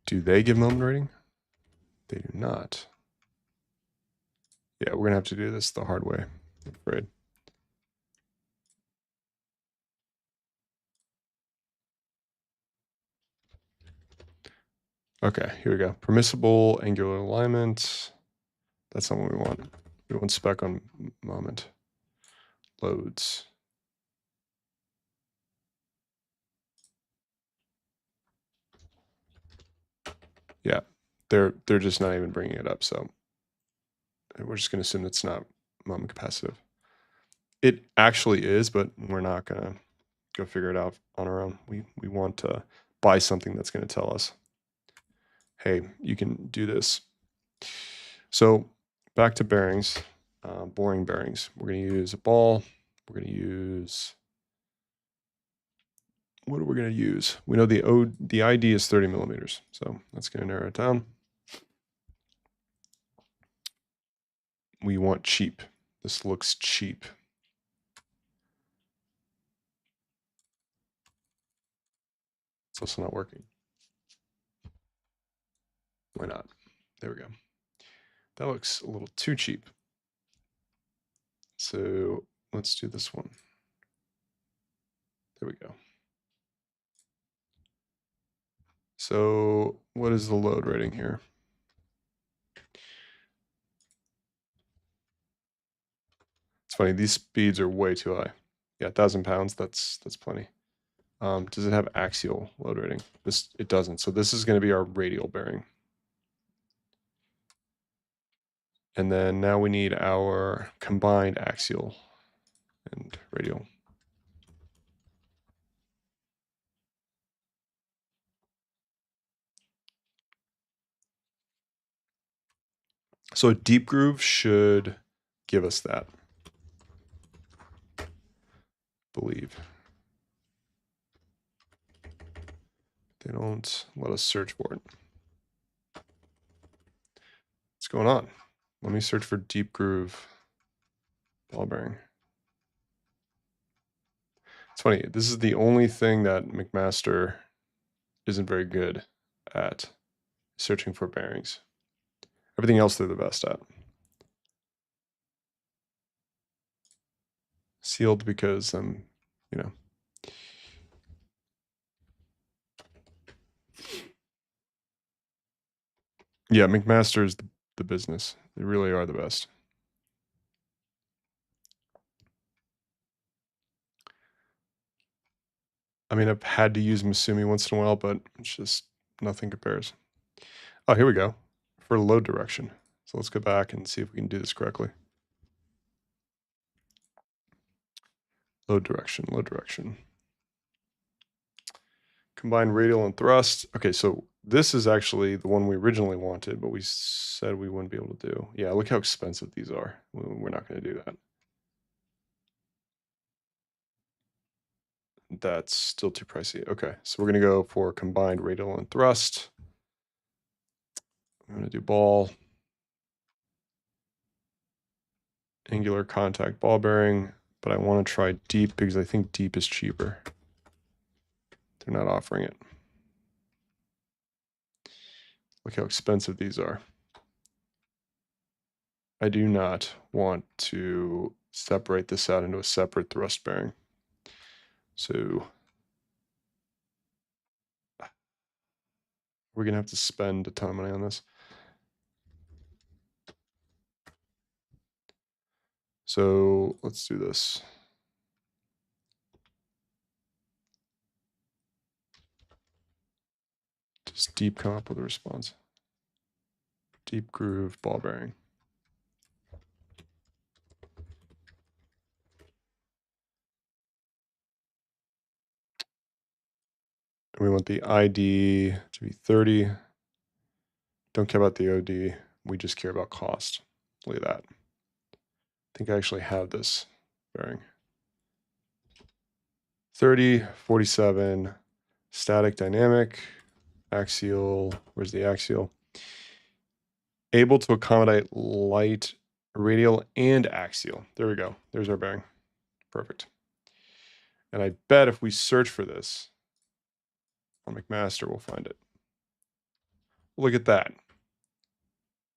Do they give moment rating? They do not. Yeah, we're gonna have to do this the hard way, I'm afraid. Okay, here we go. Permissible angular alignment. That's not what we want. We want spec on moment. Loads. Yeah, they're just not even bringing it up, so we're just gonna assume it's not moment capacitive. It actually is, but we're not gonna go figure it out on our own. We want to buy something that's gonna tell us, hey, you can do this. So back to bearings, boring bearings. We're gonna use a ball. We're gonna use, what are we gonna use? We know the ID is 30 millimeters, so that's gonna narrow it down. We want cheap. This looks cheap. It's also not working. Why not? There we go. That looks a little too cheap. So let's do this one. There we go. So what is the load rating here? It's funny, these speeds are way too high. Yeah, 1,000 pounds, that's plenty. Does it have axial load rating? It doesn't. So this is going to be our radial bearing. And then now we need our combined axial and radial. So a deep groove should give us that. Believe. They don't let us search for it. What's going on? Let me search for deep groove ball bearing. It's funny, this is the only thing that McMaster isn't very good at, searching for bearings. Everything else they're the best at. Sealed because you know. Yeah, McMaster's the business. They really are the best. I mean, I've had to use Masumi once in a while, but it's just nothing compares. Oh, here we go. For load direction. So let's go back and see if we can do this correctly. Load direction, load direction. Combine radial and thrust. Okay, so this is actually the one we originally wanted, but we said we wouldn't be able to do. Yeah, look how expensive these are. We're not going to do that. That's still too pricey. Okay, so we're going to go for combined radial and thrust. I'm going to do ball. Angular contact ball bearing, but I want to try deep because I think deep is cheaper. They're not offering it. Look how expensive these are. I do not want to separate this out into a separate thrust bearing. So we're going to have to spend a ton of money on this. So let's do this. Does deep come up with a response? Deep groove ball bearing. And we want the ID to be 30. Don't care about the OD. We just care about cost. Look at that. I think I actually have this bearing. 30, 47, static, dynamic, axial. Where's the axial? Able to accommodate light, radial, and axial. There we go. There's our bearing. Perfect. And I bet if we search for this on McMaster, we'll find it. Look at that.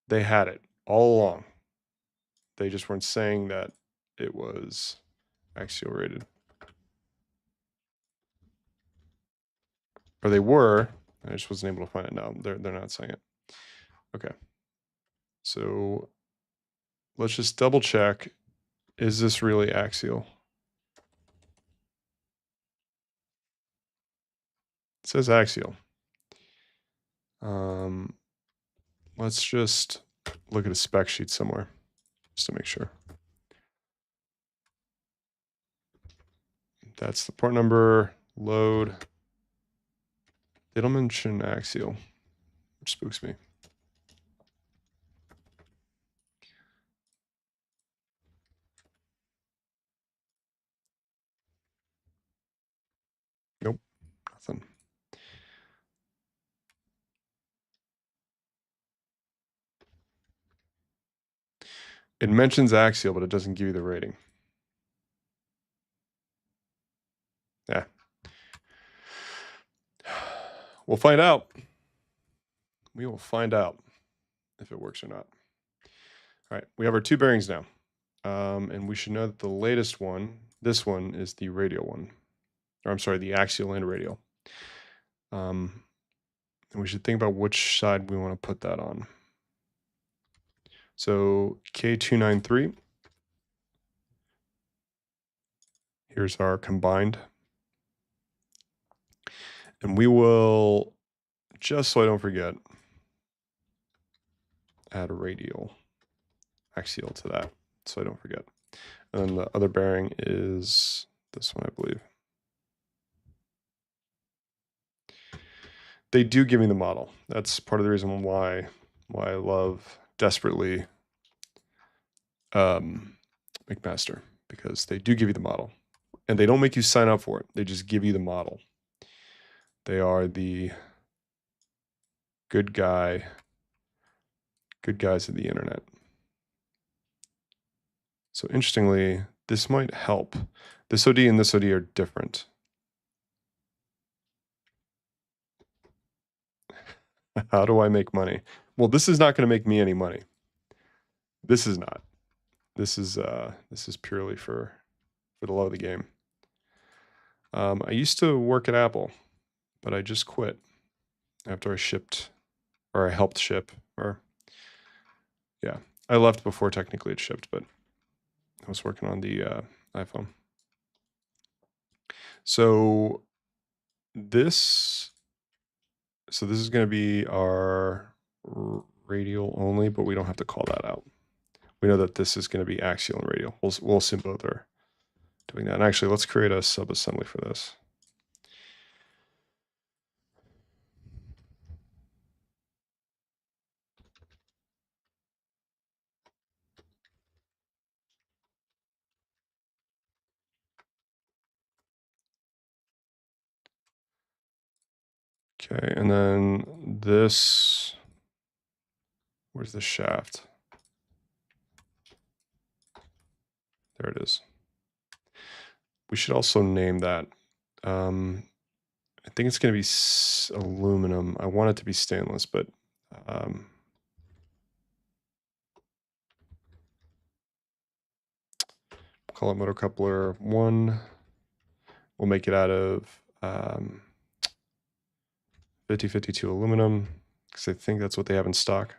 They had it all along. They just weren't saying that it was axial rated. Or they were. I just wasn't able to find it now. They're not saying it. Okay. So let's just double check. Is this really axial? It says axial. Let's just look at a spec sheet somewhere just to make sure. That's the part number, load. They don't mention axial, which spooks me. Nope, nothing. It mentions axial, but it doesn't give you the rating. Yeah. We'll find out. We will find out if it works or not. All right, we have our two bearings now. And we should know that the latest one, this one, is the radial one. Or I'm sorry, the axial and radial. And we should think about which side we want to put that on. So K293. Here's our combined. And we will, just so I don't forget, add a radial axial to that, so I don't forget. And then the other bearing is this one, I believe. They do give me the model. That's part of the reason why I love desperately McMaster, because they do give you the model. And they don't make you sign up for it. They just give you the model. They are the good guys of the internet. So interestingly, this might help. This OD and this OD are different. How do I make money? Well, this is not going to make me any money. This is not. This is purely for the love of the game. I used to work at Apple, but I just quit after I shipped, or I helped ship, or yeah, I left before technically it shipped, but I was working on the iPhone. So this is going to be our radial only, but we don't have to call that out. We know that this is going to be axial and radial. We'll assume both are doing that. And actually, let's create a subassembly for this. Okay, and then this, where's the shaft? There it is. We should also name that. I think it's going to be aluminum. I want it to be stainless, but call it motor coupler 1. We'll make it out of 5052 aluminum, because I think that's what they have in stock.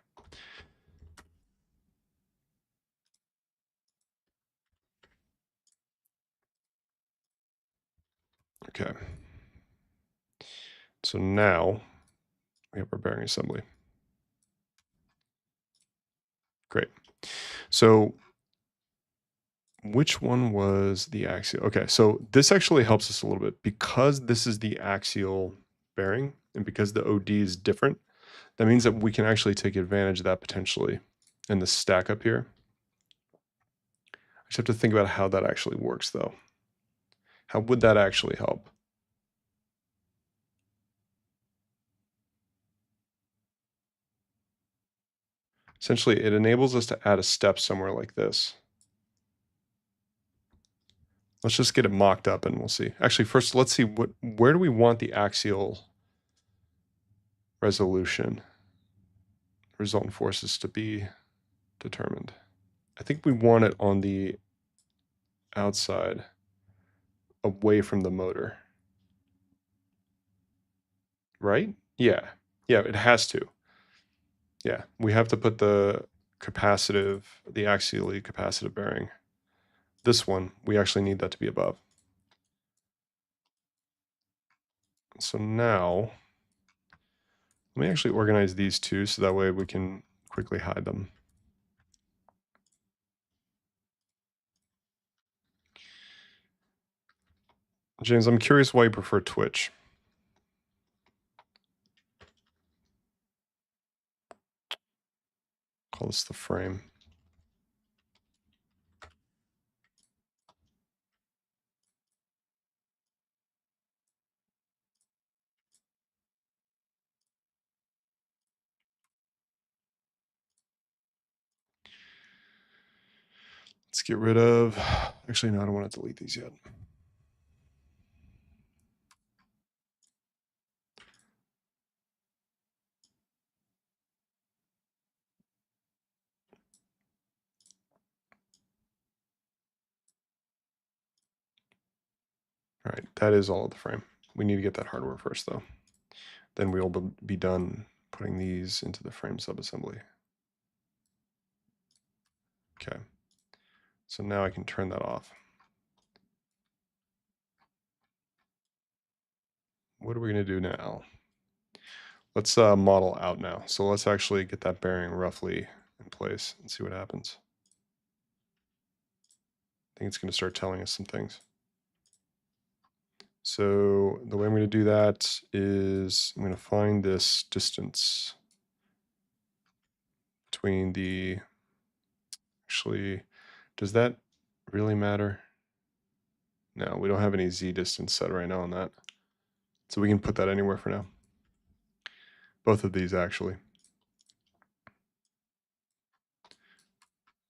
Okay. So now we have our bearing assembly. Great. So which one was the axial? Okay, so this actually helps us a little bit because this is the axial bearing and because the OD is different. That means that we can actually take advantage of that potentially in the stack up here. I just have to think about how that actually works though. How would that actually help? Essentially, it enables us to add a step somewhere like this. Let's just get it mocked up and we'll see. Actually, first, let's see where do we want the axial resolution resultant forces to be determined. I think we want it on the outside away from the motor. Right? Yeah. Yeah, it has to. Yeah, we have to put the capacitive, the axially capacitive bearing. This one, we actually need that to be above. So now, let me actually organize these two so that way we can quickly hide them. James, I'm curious why you prefer Twitch. Call this the frame. Let's get rid of, actually, no, I don't want to delete these yet. All right, that is all of the frame. We need to get that hardware first though. Then we will be done putting these into the frame subassembly. Okay, so now I can turn that off. What are we gonna do now? Let's model out now. So let's actually get that bearing roughly in place and see what happens. I think it's gonna start telling us some things. So the way I'm gonna do that is I'm gonna find this distance between the, actually, does that really matter? No, we don't have any Z distance set right now on that. So we can put that anywhere for now. Both of these actually.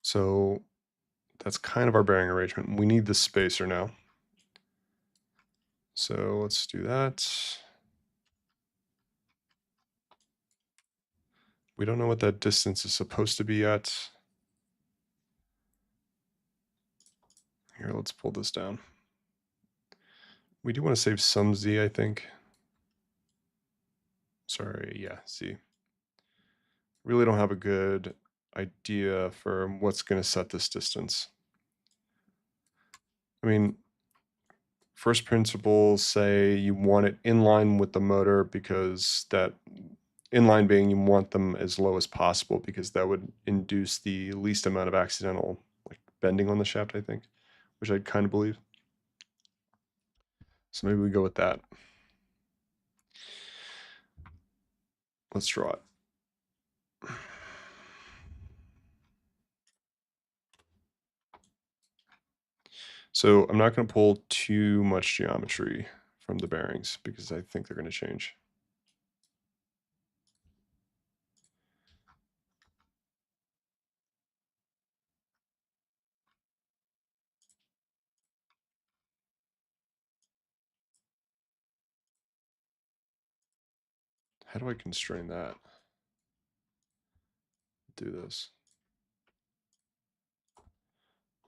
So that's kind of our bearing arrangement. We need the spacer now. So let's do that. We don't know what that distance is supposed to be yet. Here, let's pull this down. We do want to save some Z, I think. Sorry, yeah, Z. Really don't have a good idea for what's going to set this distance. I mean, first principles say you want it in line with the motor because that inline being you want them as low as possible because that would induce the least amount of accidental like bending on the shaft, I think, which I kind of believe. So maybe we go with that. Let's draw it. So I'm not going to pull too much geometry from the bearings because I think they're going to change. How do I constrain that? Do this.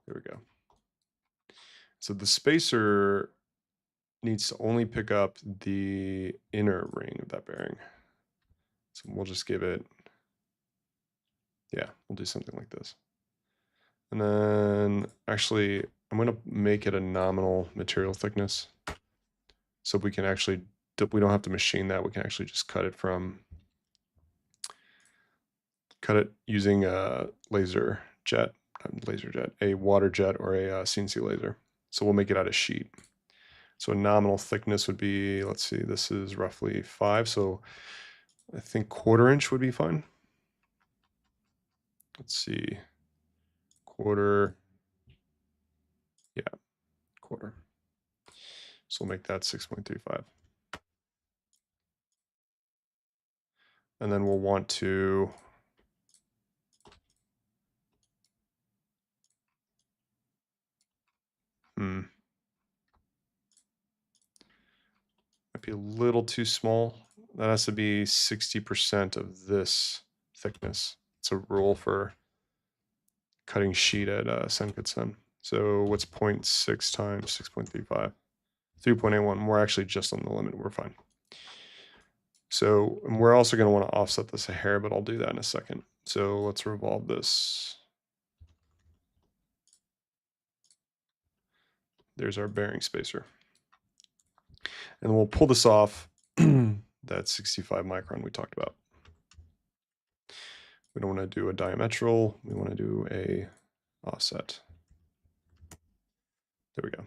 There we go. So the spacer needs to only pick up the inner ring of that bearing. So we'll just give it, yeah, we'll do something like this. And then actually, I'm going to make it a nominal material thickness. So we can actually, we don't have to machine that. We can actually just cut it using a laser jet, a water jet or a CNC laser. So we'll make it out of sheet. So a nominal thickness would be, let's see, this is roughly 5. So I think 1/4 inch would be fine. Let's see, 1/4, yeah, 1/4. So we'll make that 6.35. And then we'll want to might be a little too small. That has to be 60% of this thickness. It's a rule for cutting sheet at Senkatsun. So what's 0.6 times 6.35? 3.81. We're actually just on the limit. We're fine. So we're also going to want to offset this a hair, but I'll do that in a second. So let's revolve this. There's our bearing spacer. And we'll pull this off that 65 micron we talked about. We don't want to do a diametral. We want to do a offset. There we go.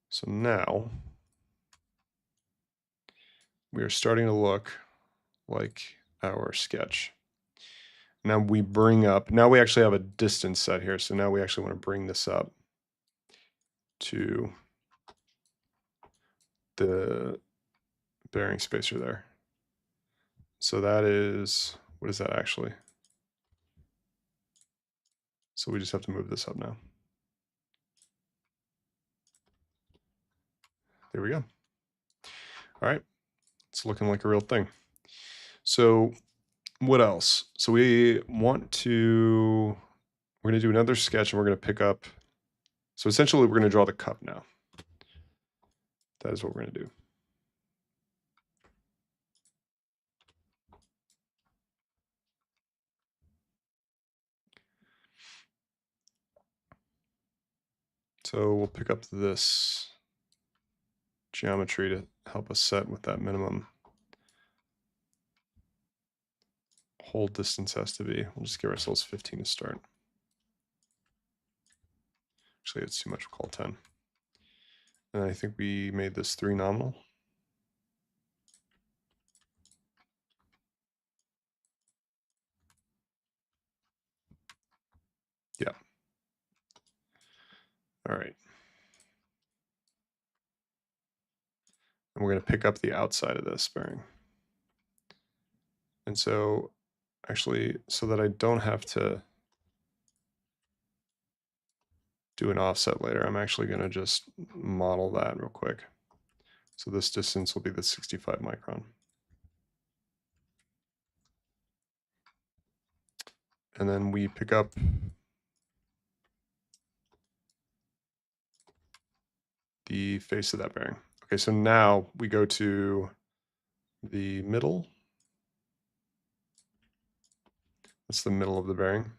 So now we are starting to look like our sketch. Now we bring up, now we actually have a distance set here. So now we actually want to bring this up to the bearing spacer there. So that is, what is that actually? So we just have to move this up now. There we go. All right, it's looking like a real thing. So what else? So we want to, we're going to do another sketch and we're going to pick up. So essentially we're going to draw the cup now. That is what we're going to do. So we'll pick up this geometry to help us set what that minimum hold distance has to be. We'll just give ourselves 15 to start. Actually, it's too much. We'll call 10. And I think we made this 3 nominal. Yeah. All right. And we're going to pick up the outside of this bearing. And so actually, so that I don't have to do an offset later, I'm actually going to just model that real quick. So this distance will be the 65 micron. And then we pick up the face of that bearing. Okay, so now we go to the middle. That's the middle of the bearing.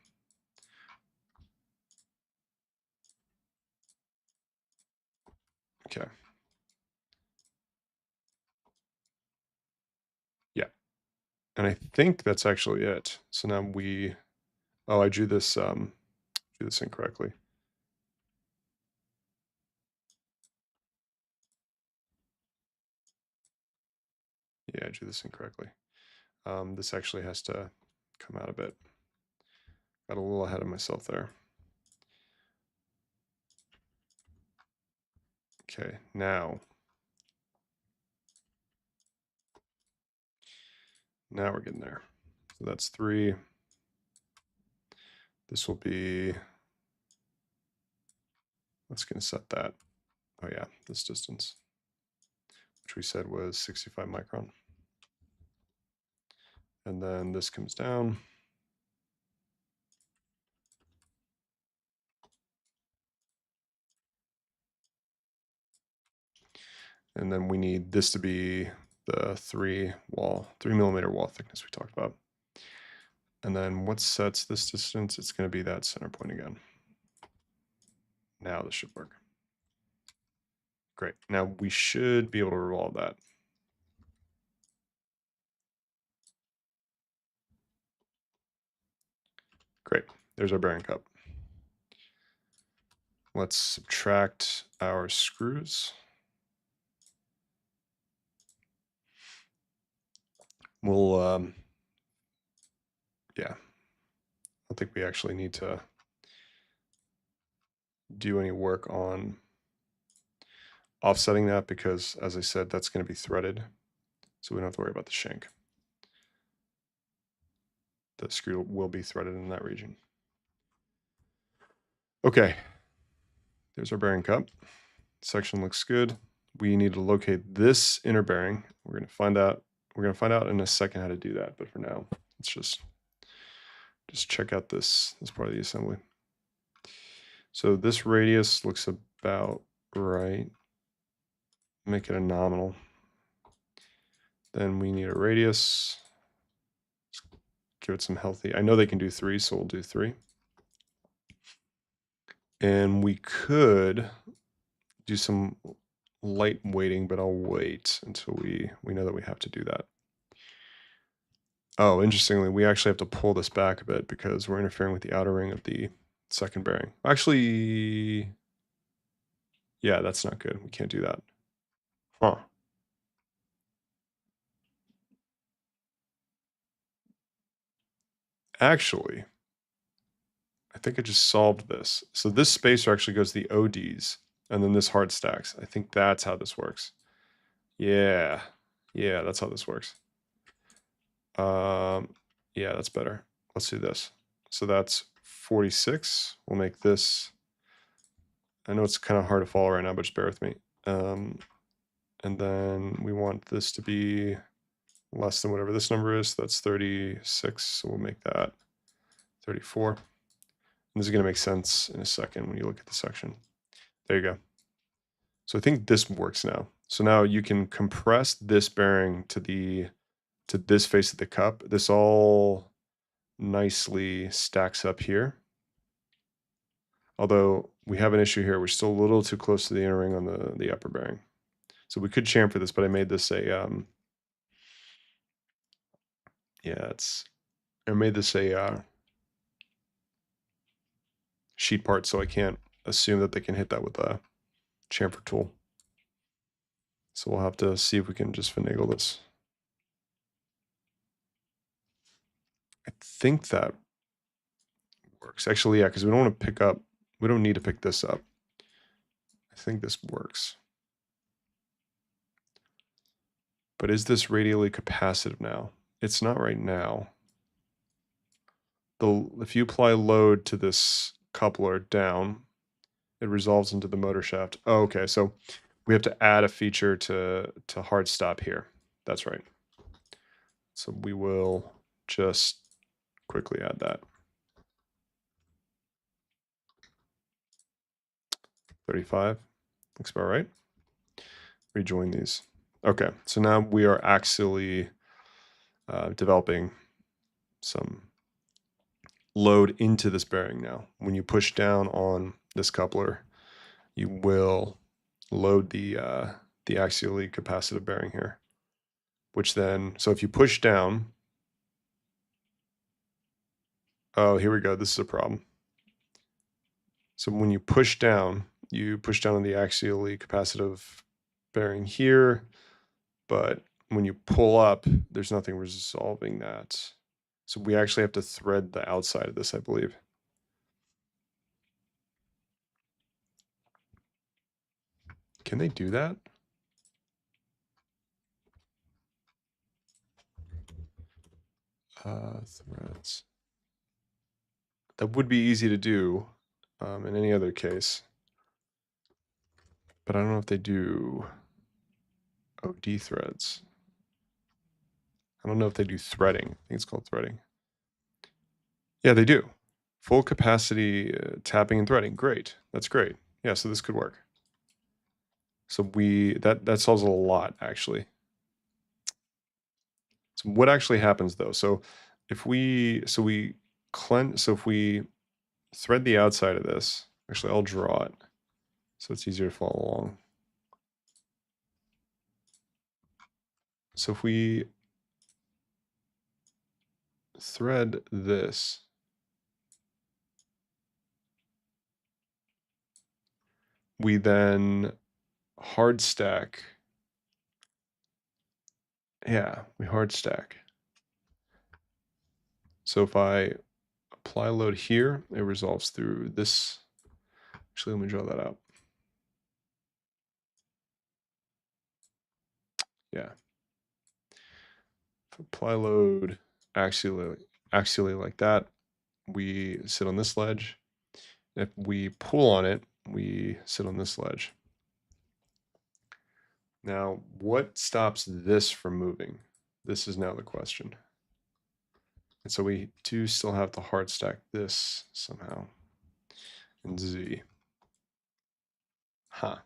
Okay. Yeah. And I think that's actually it. So now we, oh, I drew this incorrectly. Yeah, I drew this incorrectly. This actually has to come out a bit. Got a little ahead of myself there. Okay, now we're getting there. So that's 3. This will be, let's going to set that. Oh yeah, this distance, which we said was 65 micron. And then this comes down. And then we need this to be the 3 millimeter wall thickness we talked about. And then what sets this distance? It's going to be that center point again. Now this should work. Great. Now we should be able to revolve that. Great. There's our bearing cup. Let's subtract our screws. We'll, yeah, I don't think we actually need to do any work on offsetting that because, as I said, that's going to be threaded. So we don't have to worry about the shank. The screw will be threaded in that region. Okay, there's our bearing cup. Section looks good. We need to locate this inner bearing. We're going to find out. We're going to find out in a second how to do that. But for now, let's just check out this part of the assembly. So this radius looks about right. Make it a nominal. Then we need a radius. Give it some healthy. I know they can do 3, so we'll do 3. And we could do some light weighting, but I'll wait until we know that we have to do that. Oh, interestingly, we actually have to pull this back a bit because we're interfering with the outer ring of the second bearing. Actually, yeah, that's not good. We can't do that. Huh. Actually, I think I just solved this. So this spacer actually goes to the ODs, and then this hard stacks. I think that's how this works. Yeah. Yeah, that's how this works. Yeah, that's better. Let's do this. So that's 46. We'll make this. I know it's kind of hard to follow right now, but just bear with me. And then we want this to be less than whatever this number is. That's 36. So we'll make that 34. And this is going to make sense in a second when you look at the section. There you go. So I think this works now. So now you can compress this bearing to this face of the cup. This all nicely stacks up here. Although we have an issue here. We're still a little too close to the inner ring on the upper bearing. So we could chamfer this, but I made this a I made this a sheet part, so I can't assume that they can hit that with a chamfer tool. So we'll have to see if we can just finagle this. I think that works. Actually, yeah, because we don't want to we don't need to pick this up. I think this works. But is this radially capacitive now? It's not right now. If you apply load to this coupler down, it resolves into the motor shaft. Oh, okay, so we have to add a feature to hard stop here. That's right. So we will just quickly add that. 35, looks about right. Rejoin these. Okay, so now we are actually developing some load into this bearing now. When you push down on this coupler, you will load the axially capacitive bearing here, which then, so if you push down, oh, here we go, this is a problem. So when you push down on the axially capacitive bearing here, but when you pull up, there's nothing resolving that. So we actually have to thread the outside of this, I believe. Can they do that? Threads. That would be easy to do in any other case. But I don't know if they do OD threads. I don't know if they do threading. I think it's called threading. Yeah, they do. Full capacity tapping and threading. Great. That's great. Yeah, so this could work. So that solves a lot, actually. So what actually happens though? So if we if we thread the outside of this, actually I'll draw it so it's easier to follow along. So if we thread this, we then hard stack. Yeah, we hard stack. So if I apply load here, it resolves through this. Actually, let me draw that out. Yeah. If apply load axially like that, we sit on this ledge. If we pull on it, we sit on this ledge. Now, what stops this from moving? This is now the question. And so we do still have to hard stack this somehow in Z. Huh.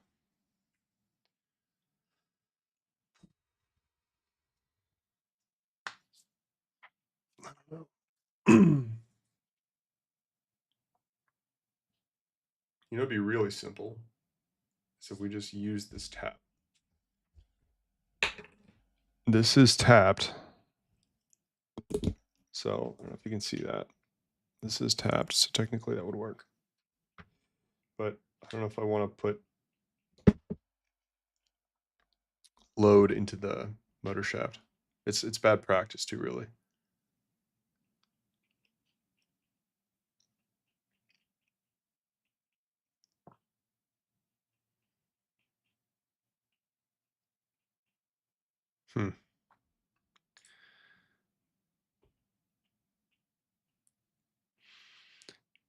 I don't know. You know, it'd be really simple. So if we just use this tap. This is tapped. So I don't know if you can see that. This is tapped, so technically that would work. But I don't know if I want to put load into the motor shaft. It's bad practice too, really. Hmm.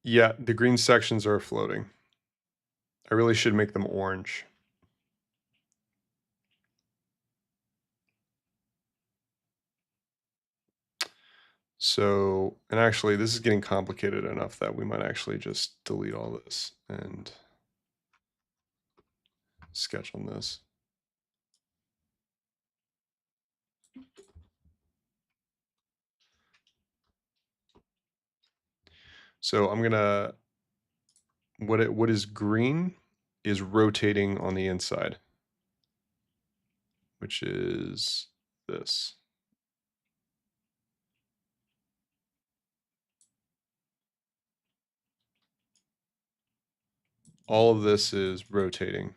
Yeah, the green sections are floating. I really should make them orange. So, and actually this is getting complicated enough that we might actually just delete all this and sketch on this. So I'm gonna, what is green is rotating on the inside, which is this. All of this is rotating.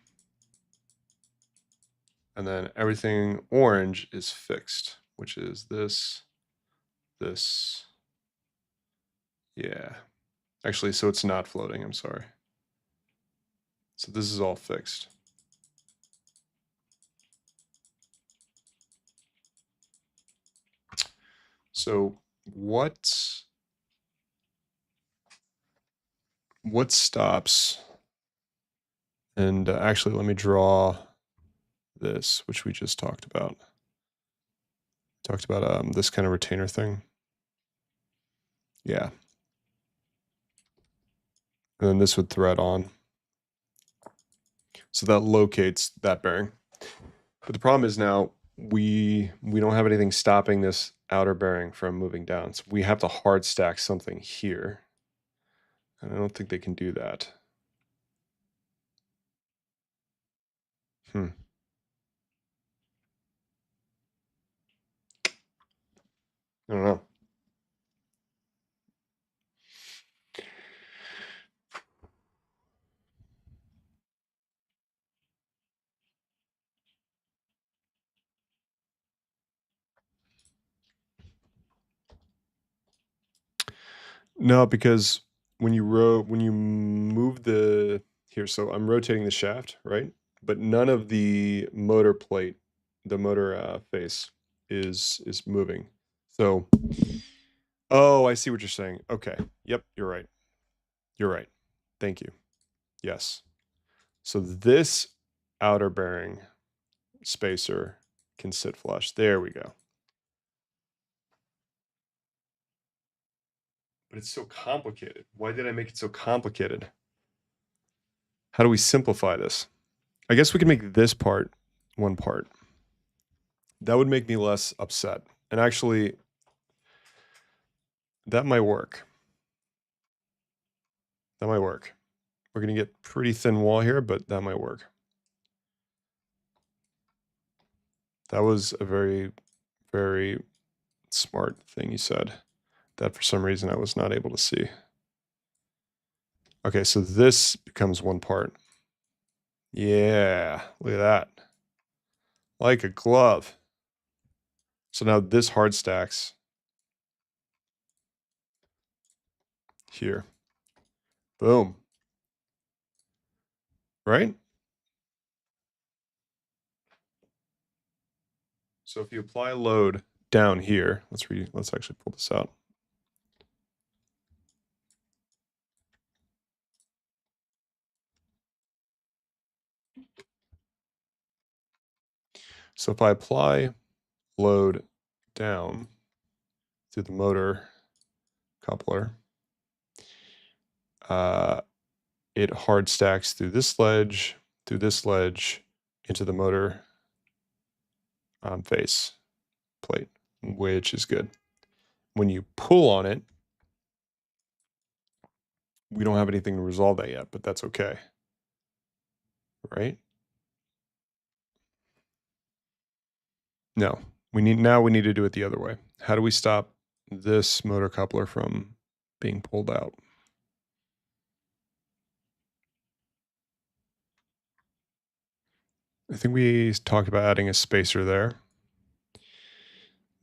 And then everything orange is fixed, which is this, this. Yeah. Actually, so it's not floating, I'm sorry. So this is all fixed. So what stops? And actually, let me draw this, which we just talked about. Talked about this kind of retainer thing. Yeah. And then this would thread on. So that locates that bearing. But the problem is now we don't have anything stopping this outer bearing from moving down. So we have to hard stack something here. And I don't think they can do that. Hmm. I don't know. No, because when you move the here, so I'm rotating the shaft, right? But none of the motor plate, the motor face is moving. So, oh, I see what you're saying. Okay. Yep, you're right. You're right. Thank you. Yes. So this outer bearing spacer can sit flush. There we go. But it's so complicated. Why did I make it so complicated? How do we simplify this? I guess we can make this part one part. That would make me less upset. And actually, that might work. That might work. We're going to get pretty thin wall here, but that might work. That was a very, very smart thing you said that for some reason I was not able to see. Okay, so this becomes one part. Yeah, look at that. Like a glove. So now this hard stacks here. Boom. Right? So if you apply load down here, let's actually pull this out. So if I apply load down through the motor coupler, it hard stacks through this ledge, into the motor face plate, which is good. When you pull on it, we don't have anything to resolve that yet, but that's okay, right? No, we need to do it the other way. How do we stop this motor coupler from being pulled out? I think we talked about adding a spacer there,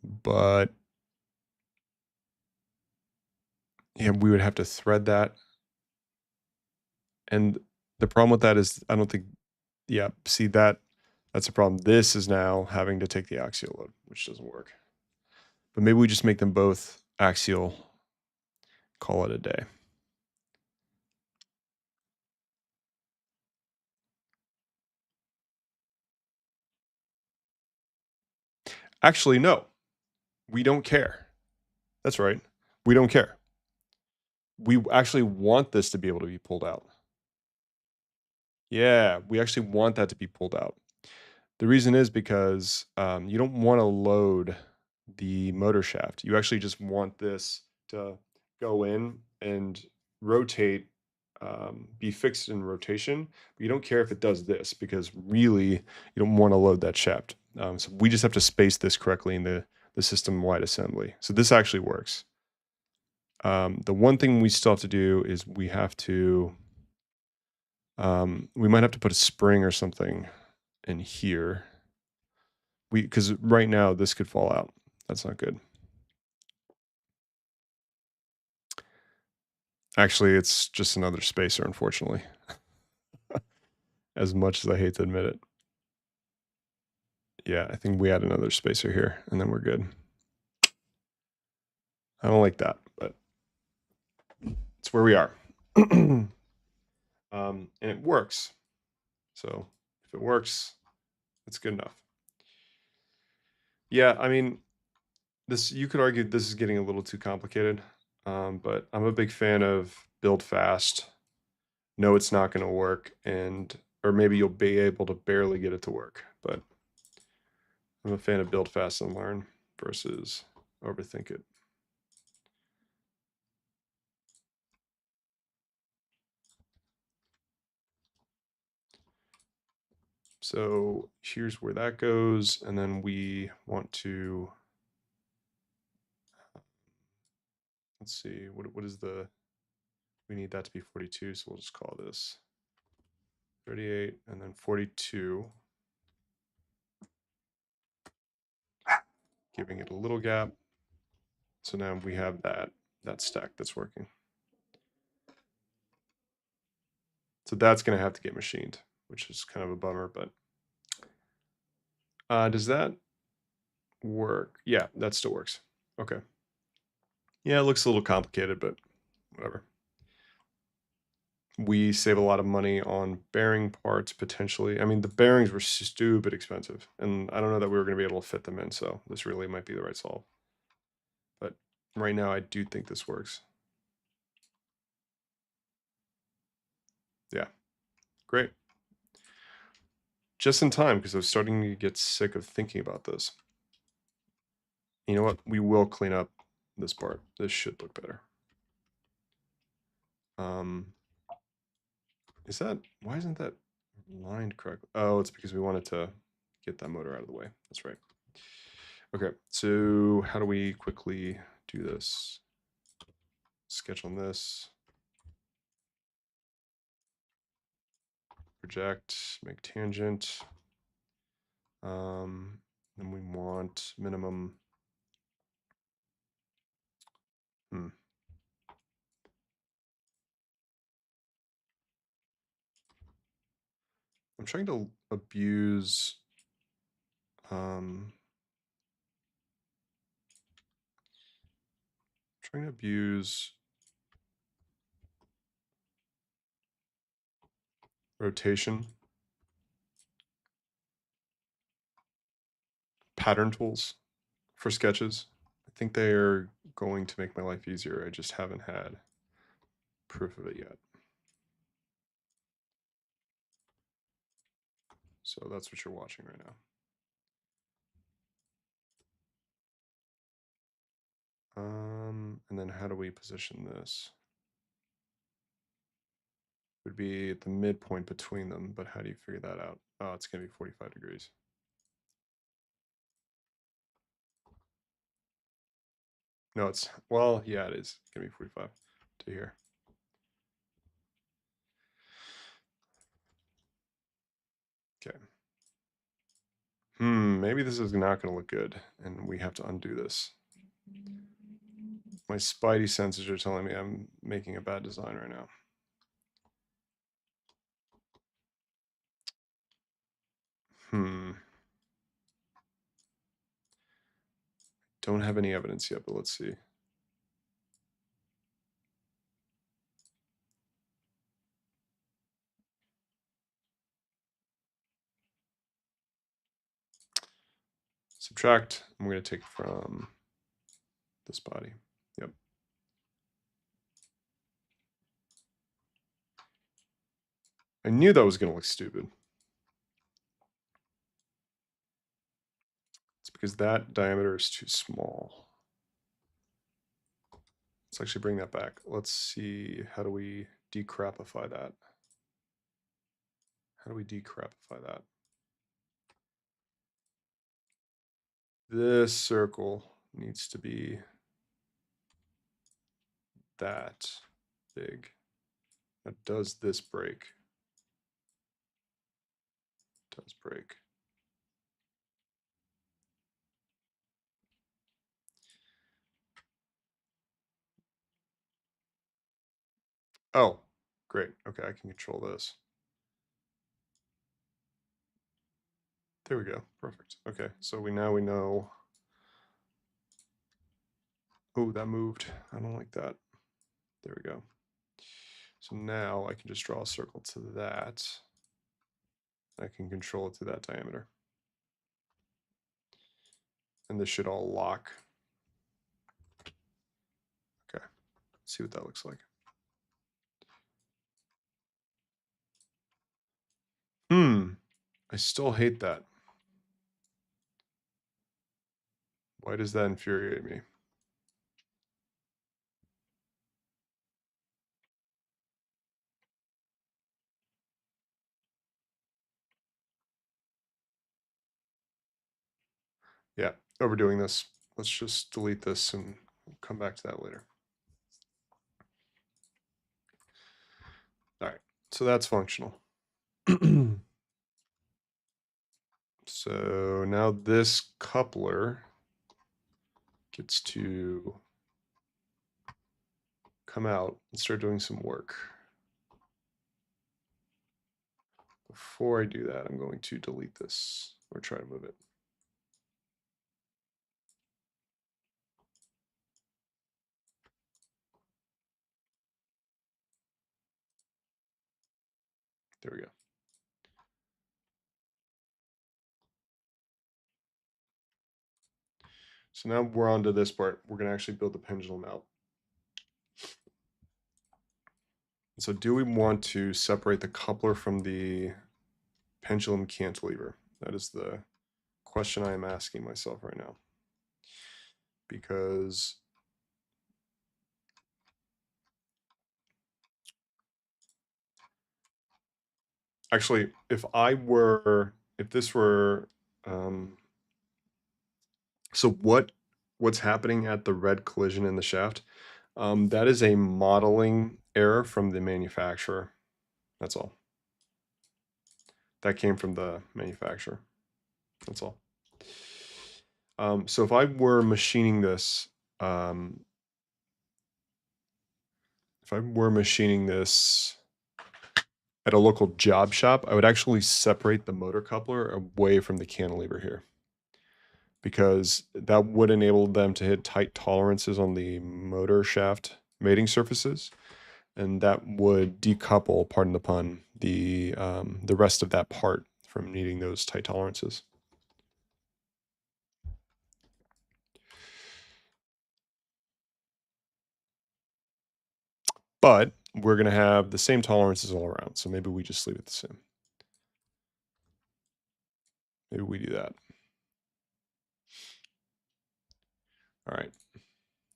but yeah, we would have to thread that. And the problem with that is I don't think, yeah, see that's a problem. This is now having to take the axial load, which doesn't work. But maybe we just make them both axial, call it a day. Actually, no, we don't care. That's right. We don't care. We actually want this to be able to be pulled out. Yeah, we actually want that to be pulled out. The reason is because you don't want to load the motor shaft. You actually just want this to go in and rotate, be fixed in rotation. But you don't care if it does this because really you don't want to load that shaft. So we just have to space this correctly in the system-wide assembly. So this actually works. The one thing we still have to do is we might have to put a spring or something in here. Because right now this could fall out. That's not good. Actually, it's just another spacer, unfortunately. As much as I hate to admit it. Yeah, I think we add another spacer here, and then we're good. I don't like that, but it's where we are. And it works. So if it works, it's good enough. Yeah, I mean, you could argue this is getting a little too complicated, but I'm a big fan of build fast. No, it's not going to work, or maybe you'll be able to barely get it to work, but I'm a fan of build fast and learn versus overthink it. So here's where that goes, and then we want to, let's see, what is we need that to be 42, so we'll just call this 38, and then 42, giving it a little gap. So now we have that stack that's working. So that's going to have to get machined, which is kind of a bummer, but does that work? Yeah, that still works. Okay. Yeah, it looks a little complicated, but whatever. We save a lot of money on bearing parts potentially. I mean, the bearings were stupid expensive, and I don't know that we were going to be able to fit them in, so this really might be the right solve. But right now, I do think this works. Yeah, great. Just in time, because I was starting to get sick of thinking about this. You know what? We will clean up this part. This should look better. Why isn't that lined correctly? Oh, it's because we wanted to get that motor out of the way. That's right. Okay, so how do we quickly do this? Sketch on this. Project, make tangent. Then we want minimum. I'm trying to abuse rotation, pattern tools for sketches. I think they are going to make my life easier. I just haven't had proof of it yet. So that's what you're watching right now. And then how do we position this? Would be at the midpoint between them, but how do you figure that out? Oh, it's going to be 45 degrees. No, it's, well, yeah, it is going to be 45 to here. Okay. Maybe this is not going to look good, and we have to undo this. My spidey senses are telling me I'm making a bad design right now. Don't have any evidence yet, but let's see. Subtract, I'm going to take from this body. Yep. I knew that was going to look stupid. It's because that diameter is too small. Let's actually bring that back. Let's see, how do we decrapify that? How do we decrapify that? This circle needs to be that big. Now, does this break? It does break. Oh, great. Okay, I can control this. There we go. Perfect. Okay, so now we know. Oh, that moved. I don't like that. There we go. So now I can just draw a circle to that. I can control it to that diameter. And this should all lock. Okay, let's see what that looks like. I still hate that. Why does that infuriate me? Yeah, overdoing this. Let's just delete this and we'll come back to that later. All right, so that's functional. So now this coupler gets to come out and start doing some work. Before I do that, I'm going to delete this or try to move it. There we go. So now we're on to this part. We're going to actually build the pendulum out. So do we want to separate the coupler from the pendulum cantilever? That is the question I am asking myself right now. Because actually, if this were So what's happening at the red collision in the shaft? That is a modeling error from the manufacturer. That's all. That came from the manufacturer. That's all. So if I were machining this, at a local job shop, I would actually separate the motor coupler away from the cantilever here, because that would enable them to hit tight tolerances on the motor shaft mating surfaces, and that would decouple, pardon the pun, the rest of that part from needing those tight tolerances. But we're going to have the same tolerances all around, so maybe we just leave it the same. Maybe we do that. All right.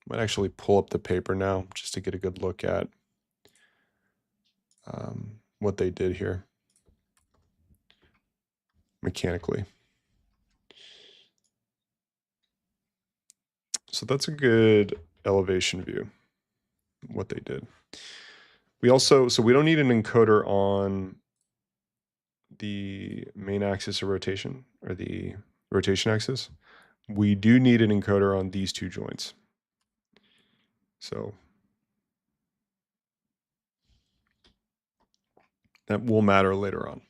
Might actually pull up the paper now just to get a good look at what they did here mechanically. So that's a good elevation view, what they did. We also, so we don't need an encoder on the main axis of rotation, or the rotation axis. We do need an encoder on these two joints. So that will matter later on.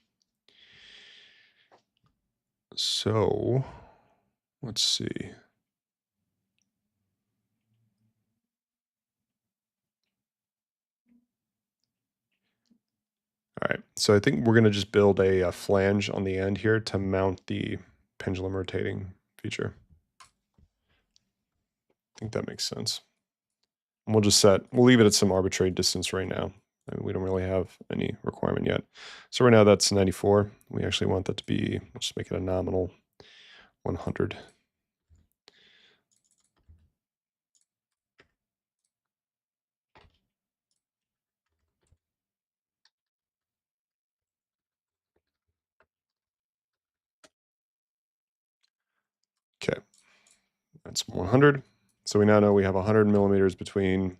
So let's see. All right, so I think we're going to just build a flange on the end here to mount the pendulum rotating feature. I think that makes sense. And we'll leave it at some arbitrary distance right now. I mean, we don't really have any requirement yet. So right now that's 94. We actually want that to be, let's just make it a nominal 100. Okay, that's 100. So we now know we have 100 millimeters between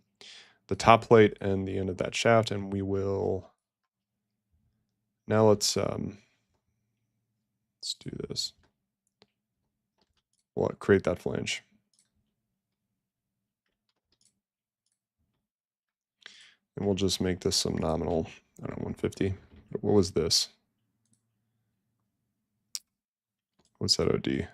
the top plate and the end of that shaft, and we will, now let's do this. We'll create that flange. And we'll just make this some nominal, I don't know, 150. What was this? What's that OD?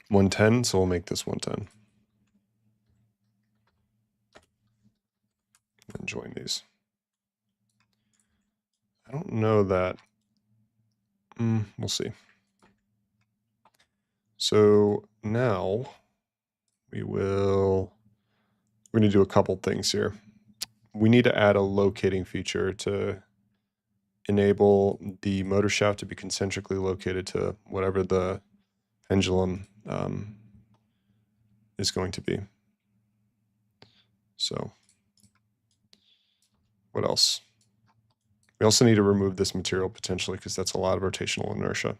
110, so we'll make this 110. And join these. I don't know that. We'll see. So now we're going to do a couple things here. We need to add a locating feature to enable the motor shaft to be concentrically located to whatever the pendulum is going to be. So what else? We also need to remove this material potentially, because that's a lot of rotational inertia.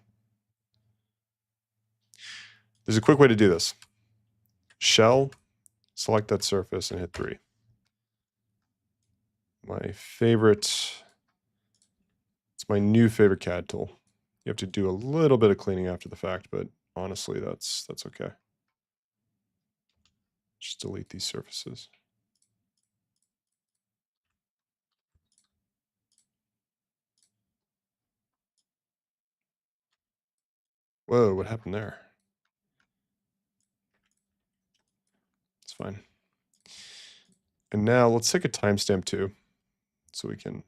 There's a quick way to do this. Shell, select that surface and hit 3. It's my new favorite CAD tool. You have to do a little bit of cleaning after the fact, but honestly, that's okay. Just delete these surfaces. Whoa, what happened there? It's fine. And now let's take a timestamp too, so we can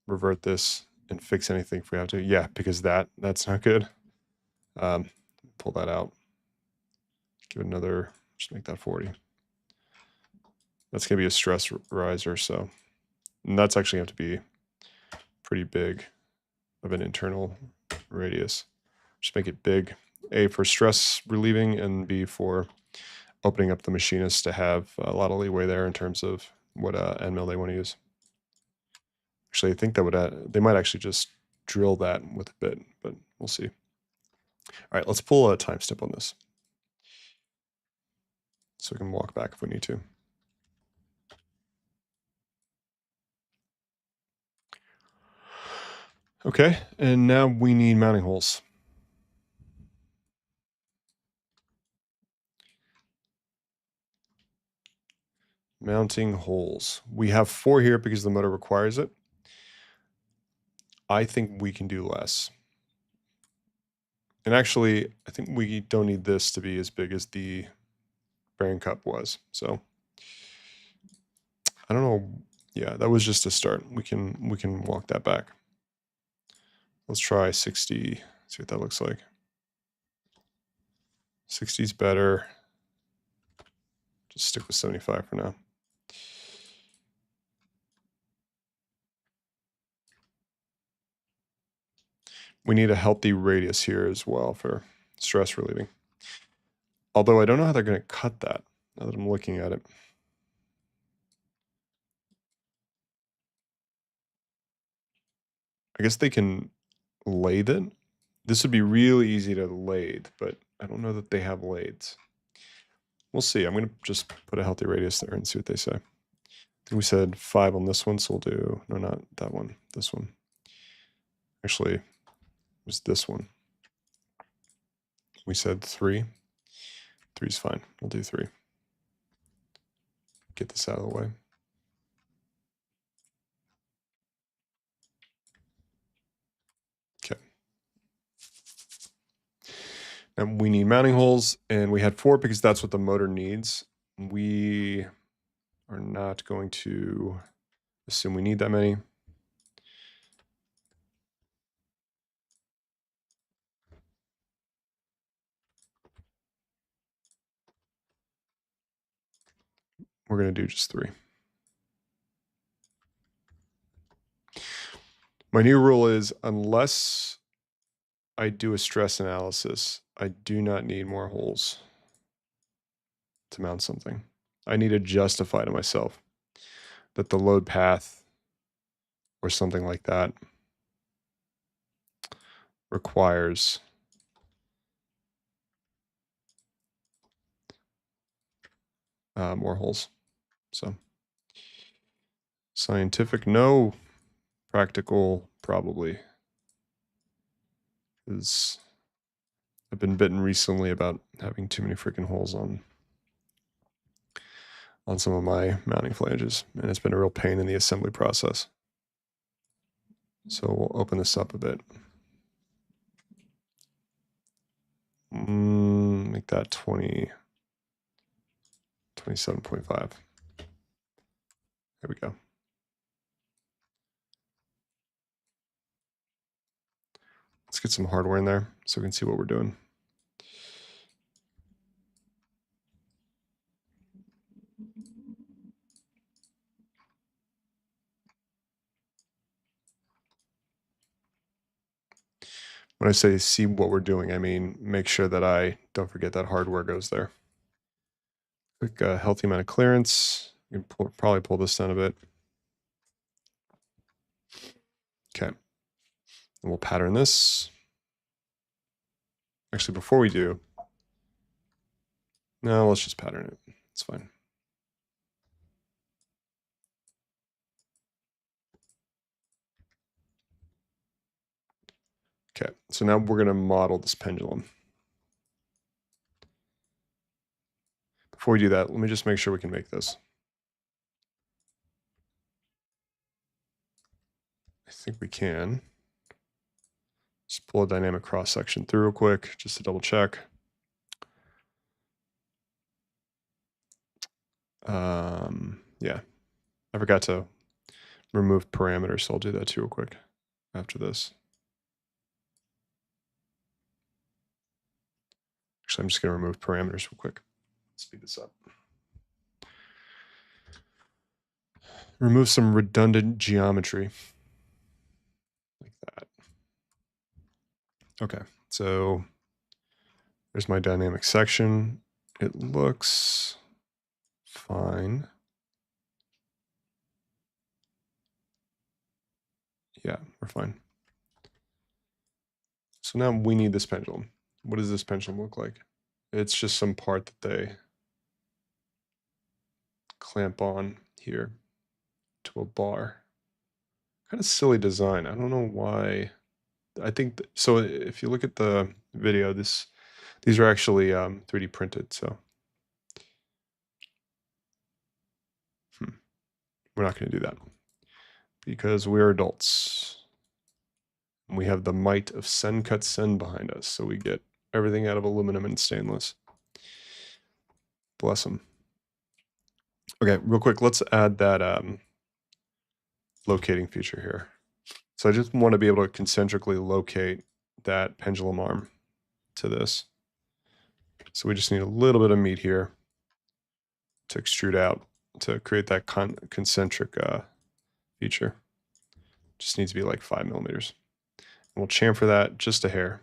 revert this and fix anything if we have to. Yeah, because that's not good. Pull that out. Give it another, just make that 40. That's going to be a stress riser, so. And that's actually have to be pretty big of an internal radius. Just make it big. A, for stress relieving, and B, for opening up the machinist to have a lot of leeway there in terms of what end mill they want to use. Actually, I think that would they might actually just drill that with a bit, but we'll see. All right, let's pull a time step on this so we can walk back if we need to. Okay, and now we need mounting holes. Mounting holes. We have 4 here because the motor requires it. I think we can do less. And actually, I think we don't need this to be as big as the bearing cup was. So I don't know. Yeah, that was just a start. We can walk that back. Let's try 60. See what that looks like. 60 is better. Just stick with 75 for now. We need a healthy radius here as well for stress relieving. Although I don't know how they're going to cut that now that I'm looking at it. I guess they can lathe it. This would be really easy to lathe, but I don't know that they have lathes. We'll see. I'm going to just put a healthy radius there and see what they say. I think we said 5 on this one, so we'll do, no, not that one, this one. Actually, it was this one. We said 3. 3's fine. We'll do 3. Get this out of the way. Okay. Now we need mounting holes, and we had 4 because that's what the motor needs. We are not going to assume we need that many. We're going to do just 3. My new rule is unless I do a stress analysis, I do not need more holes to mount something. I need to justify to myself that the load path or something like that requires more holes. So scientific, no. Practical, probably. Is I've been bitten recently about having too many freaking holes on some of my mounting flanges, and it's been a real pain in the assembly process. So we'll open this up a bit. Make that 20, 27.5. There we go. Let's get some hardware in there so we can see what we're doing. When I say see what we're doing, I mean make sure that I don't forget that hardware goes there. Quick healthy amount of clearance. You can probably pull this down a bit. Okay. And we'll pattern this. Actually, before we do, no, let's just pattern it. It's fine. Okay, so now we're going to model this pendulum. Before we do that, let me just make sure we can make this. I think we can. Just pull a dynamic cross section through real quick, just to double check. Yeah, I forgot to remove parameters, so I'll do that too real quick after this. Actually, I'm just going to remove parameters real quick. Speed this up. Remove some redundant geometry. Like that. Okay, so there's my dynamic section. It looks fine. Yeah, we're fine. So now we need this pendulum. What does this pendulum look like? It's just some part that they clamp on here to a bar. Kind of silly design. I don't know why. I think so. If you look at the video, these are actually 3D printed. So we're not going to do that because we're adults. We have the might of Sencut Sen behind us, so we get everything out of aluminum and stainless. Bless them. Okay, real quick, let's add that locating feature here. So I just want to be able to concentrically locate that pendulum arm to this. So we just need a little bit of meat here to extrude out to create that concentric feature. Just needs to be like 5 millimeters. And we'll chamfer that just a hair.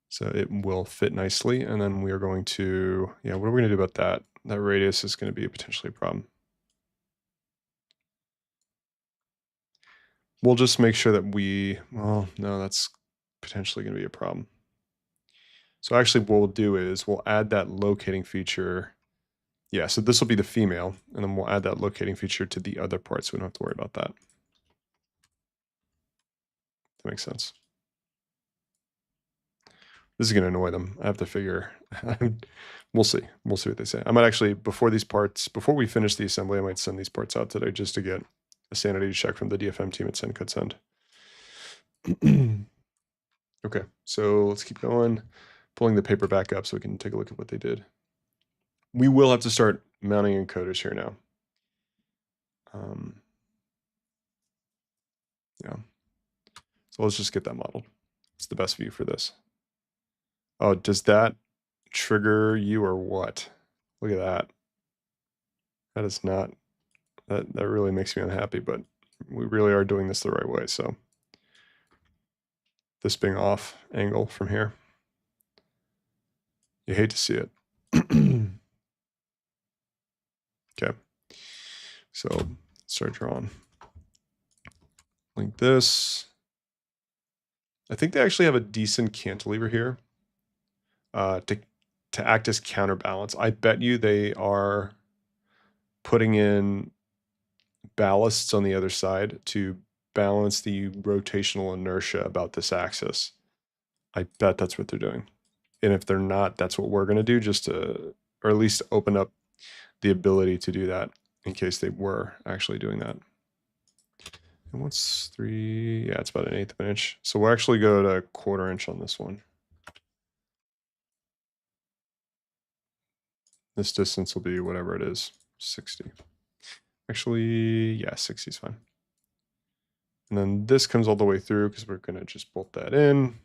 So it will fit nicely. And then we are going to, what are we going to do about that? That radius is going to be potentially a problem. We'll just make sure that well, no, that's potentially going to be a problem. So actually what we'll do is we'll add that locating feature. Yeah, so this will be the female, and then we'll add that locating feature to the other part so we don't have to worry about that. That makes sense. This is going to annoy them. I have to figure. We'll see. We'll see what they say. I might actually, before we finish the assembly, I might send these parts out today just to get a sanity check from the DFM team at SendCutSend. Okay, so let's keep going. Pulling the paper back up so we can take a look at what they did. We will have to start mounting encoders here now. Yeah. So let's just get that modeled. It's the best view for this. Oh, does that trigger you or what? Look at that. That is not, that really makes me unhappy, but we really are doing this the right way. So this being off angle from here, you hate to see it. Okay. So start drawing like this. I think they actually have a decent cantilever here to act as counterbalance. I bet you they are putting in ballasts on the other side to balance the rotational inertia about this axis. I bet that's what they're doing. And if they're not, that's what we're going to do just to, or at least open up the ability to do that in case they were actually doing that. And what's 3? Yeah, it's about 1/8 of an inch. So we'll actually go to 1/4 inch on this one. This distance will be whatever it is, 60. Actually, yeah, 60 is fine. And then this comes all the way through because we're going to just bolt that in.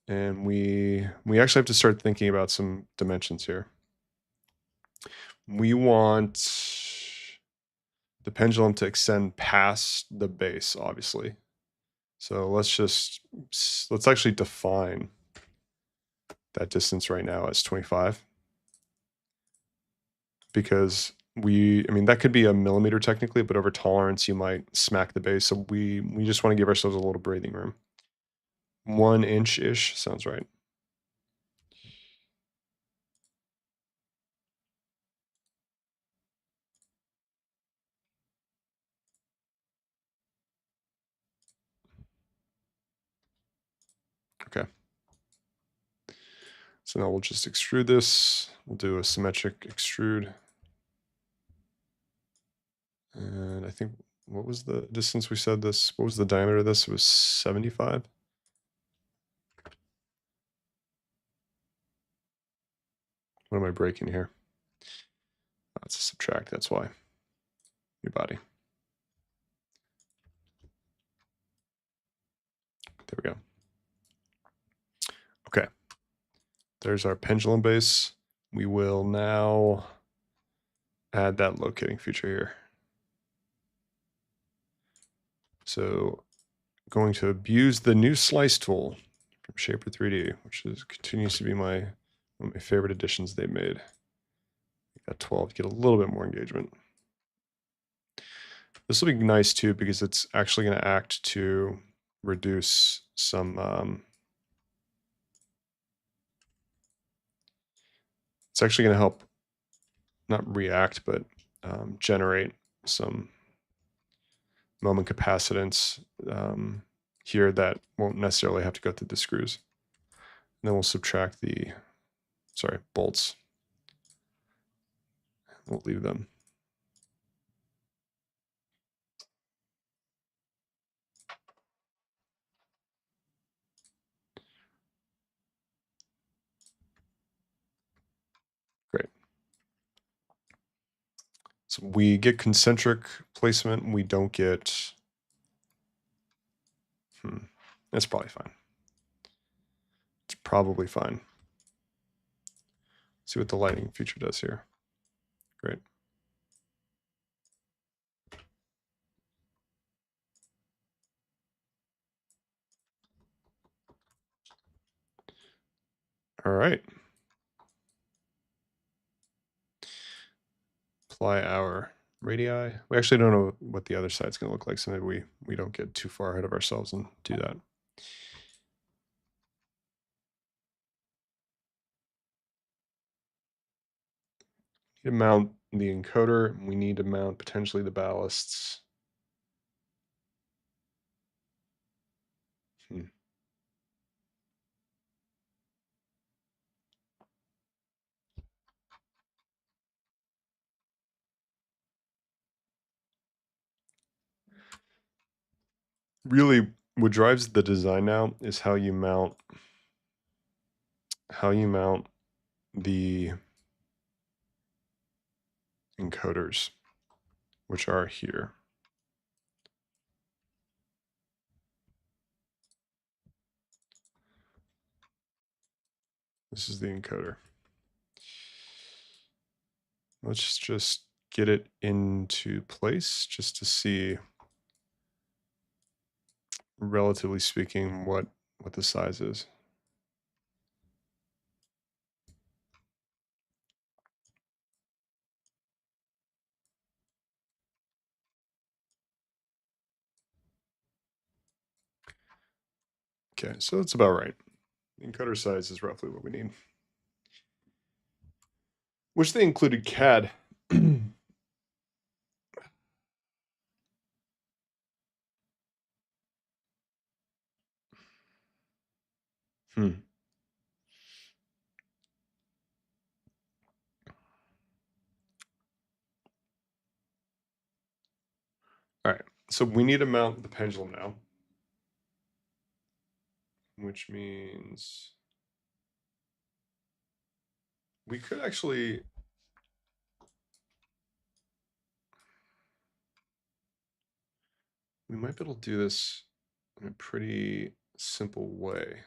And we actually have to start thinking about some dimensions here. We want the pendulum to extend past the base, obviously. So let's actually define that distance right now as 25. Because that could be a millimeter technically, but over tolerance, you might smack the base. So we just want to give ourselves a little breathing room. 1 inch-ish sounds right. Okay. So now we'll just extrude this. We'll do a symmetric extrude. And I think, what was the distance we said this? What was the diameter of this? It was 75? What am I breaking here? Oh, it's a subtract, that's why. Your body. There we go. Okay. There's our pendulum base. We will now add that locating feature here. So going to abuse the new slice tool from Shaper 3D, which continues to be one of my favorite additions they've made. Got 12 to get a little bit more engagement. This will be nice too because it's actually going to act to reduce some. It's actually going to help not react, but generate some moment capacitance here that won't necessarily have to go through the screws. And then we'll subtract the, bolts. We'll leave them. Great. So we get concentric placement. We don't get, that's probably fine. It's probably fine. See what the lighting feature does here. Great. All right. Apply our radii. We actually don't know what the other side's going to look like, so maybe we don't get too far ahead of ourselves and do that. We need to mount the encoder. We need to mount potentially the ballasts. Really, what drives the design now is how you mount the encoders, which are here. This is the encoder. Let's just get it into place just to see, relatively speaking, what the size is. Okay, so that's about right. The encoder size is roughly what we need. Wish they included CAD. Hmm. All right, so we need to mount the pendulum now, which means we could actually, we might be able to do this in a pretty simple way.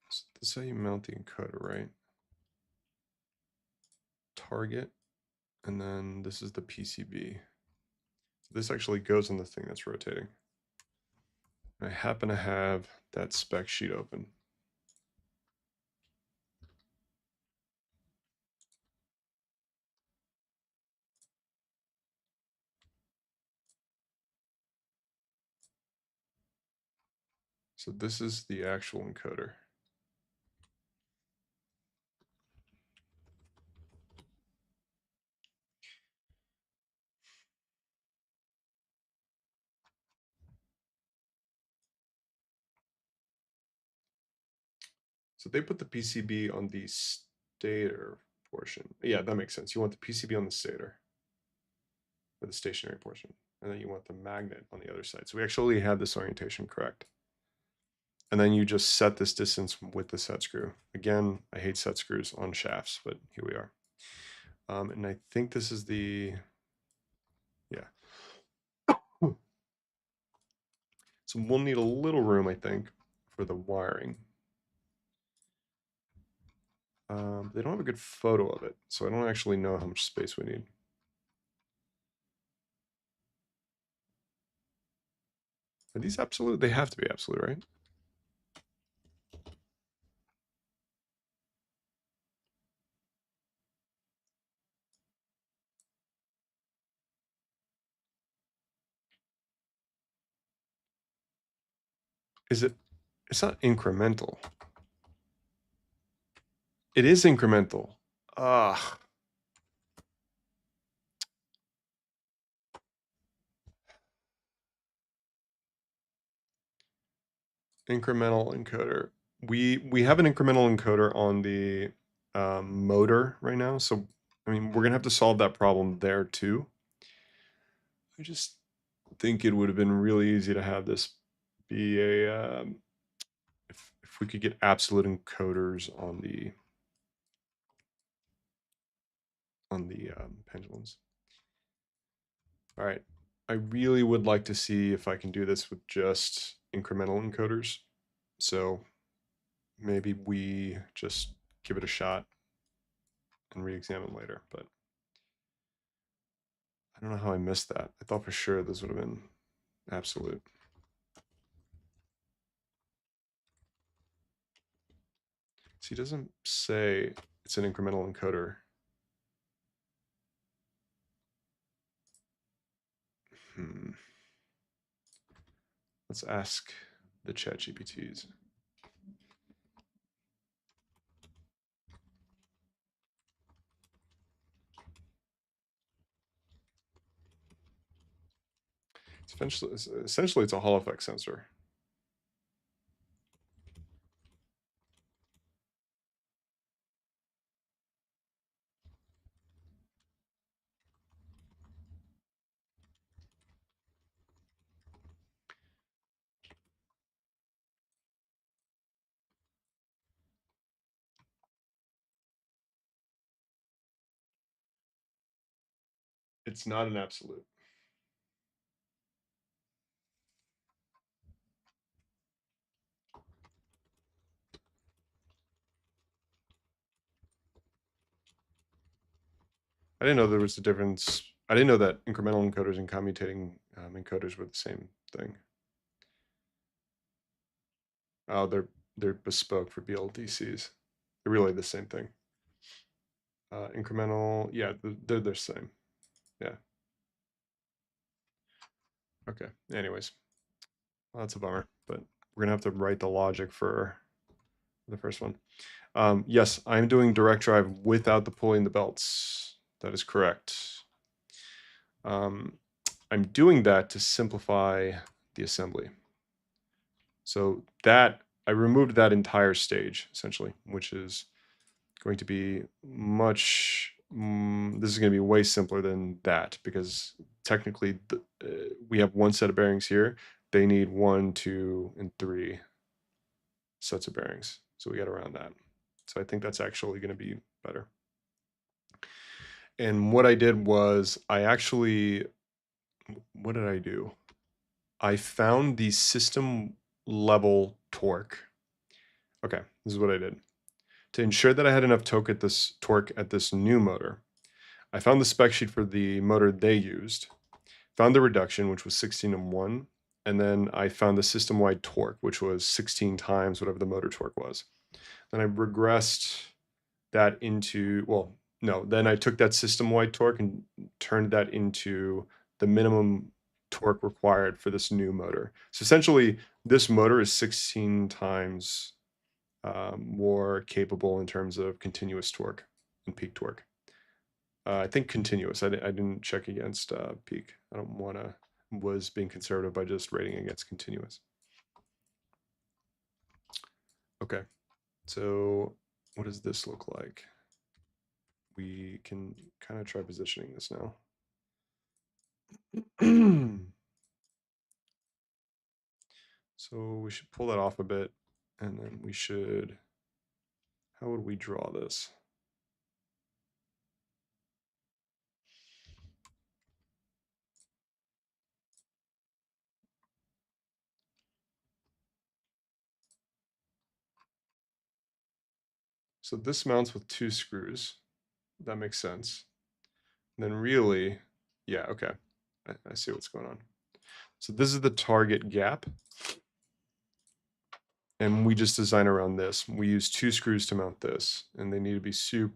So this is how you mount the encoder, right? Target, and then this is the PCB. This actually goes on the thing that's rotating. I happen to have that spec sheet open. So this is the actual encoder. So they put the PCB on the stator portion. Yeah, that makes sense. You want the PCB on the stator, or the stationary portion, and then you want the magnet on the other side. So we actually have this orientation correct. And then you just set this distance with the set screw. Again, I hate set screws on shafts, but here we are. And I think this is the, yeah. So we'll need a little room, I think, for the wiring. They don't have a good photo of it, so I don't actually know how much space we need. Are these absolute? They have to be absolute, right? Is it? It's not incremental. It is incremental. Ah, incremental encoder. We have an incremental encoder on the motor right now, so I mean we're gonna have to solve that problem there too. I just think it would have been really easy to have this be a if we could get absolute encoders on the pendulums. All right, I really would like to see if I can do this with just incremental encoders. So maybe we just give it a shot and re-examine later. But I don't know how I missed that. I thought for sure this would have been absolute. See, it doesn't say it's an incremental encoder. Let's ask the chat GPTs. Essentially, it's a Hall effect sensor. It's not an absolute. I didn't know there was a difference. I didn't know that incremental encoders and commutating encoders were the same thing. Oh, they're bespoke for BLDCs. They're really the same thing. Incremental, yeah, they're the same. Yeah. Okay. Anyways, well, that's a bummer, but we're gonna have to write the logic for the first one. Yes, I'm doing direct drive without the pulling the belts. That is correct. I'm doing that to simplify the assembly. So that I removed that entire stage essentially, which is going to be much. This is going to be way simpler than that because technically we have one set of bearings here. They need 1, 2, and 3 sets of bearings. So we got around that. So I think that's actually going to be better. And what I did was I actually, what did I do? I found the system level torque. Okay, this is what I did. To ensure that I had enough torque at this new motor, I found the spec sheet for the motor they used, found the reduction, which was 16 and 1, and then I found the system-wide torque, which was 16 times whatever the motor torque was. Then I regressed that into, well, no, then I took that system-wide torque and turned that into the minimum torque required for this new motor. So essentially, this motor is 16 times more capable in terms of continuous torque and peak torque. I think continuous. I didn't check against peak. I don't want to, was being conservative by just rating against continuous. Okay, so what does this look like? We can kind of try positioning this now. So we should pull that off a bit, and then we should, how would we draw this? So this mounts with 2 screws. That makes sense. And then really, yeah, okay. I see what's going on. So this is the target gap. And we just design around this. We use 2 screws to mount this, and they need to be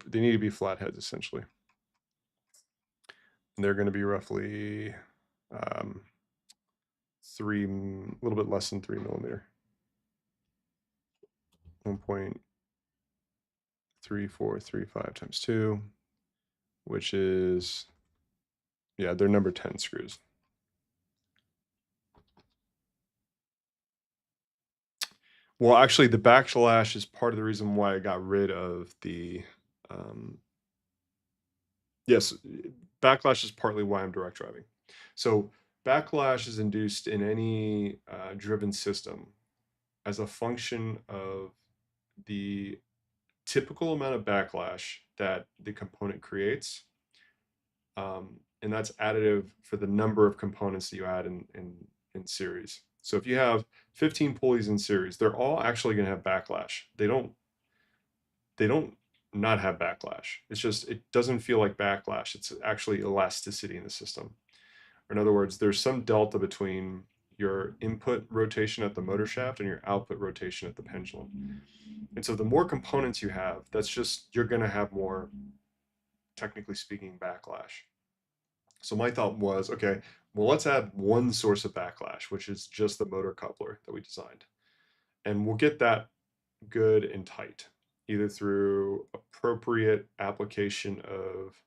they need to be flatheads essentially. And they're going to be roughly a little bit less than 3 millimeter. 1.3435 times 2, which is, yeah, they're number 10 screws. Well, actually, the backlash is part of the reason why I got rid of the, yes, backlash is partly why I'm direct driving. So backlash is induced in any driven system as a function of the typical amount of backlash that the component creates. And that's additive for the number of components that you add in series. So if you have 15 pulleys in series, they're all actually going to have backlash. They don't not have backlash. It's just, it doesn't feel like backlash. It's actually elasticity in the system. Or in other words, there's some delta between your input rotation at the motor shaft and your output rotation at the pendulum. And so the more components you have, that's just, you're going to have more, technically speaking, backlash. So my thought was, okay, well, let's add one source of backlash, which is just the motor coupler that we designed. And we'll get that good and tight, either through appropriate application of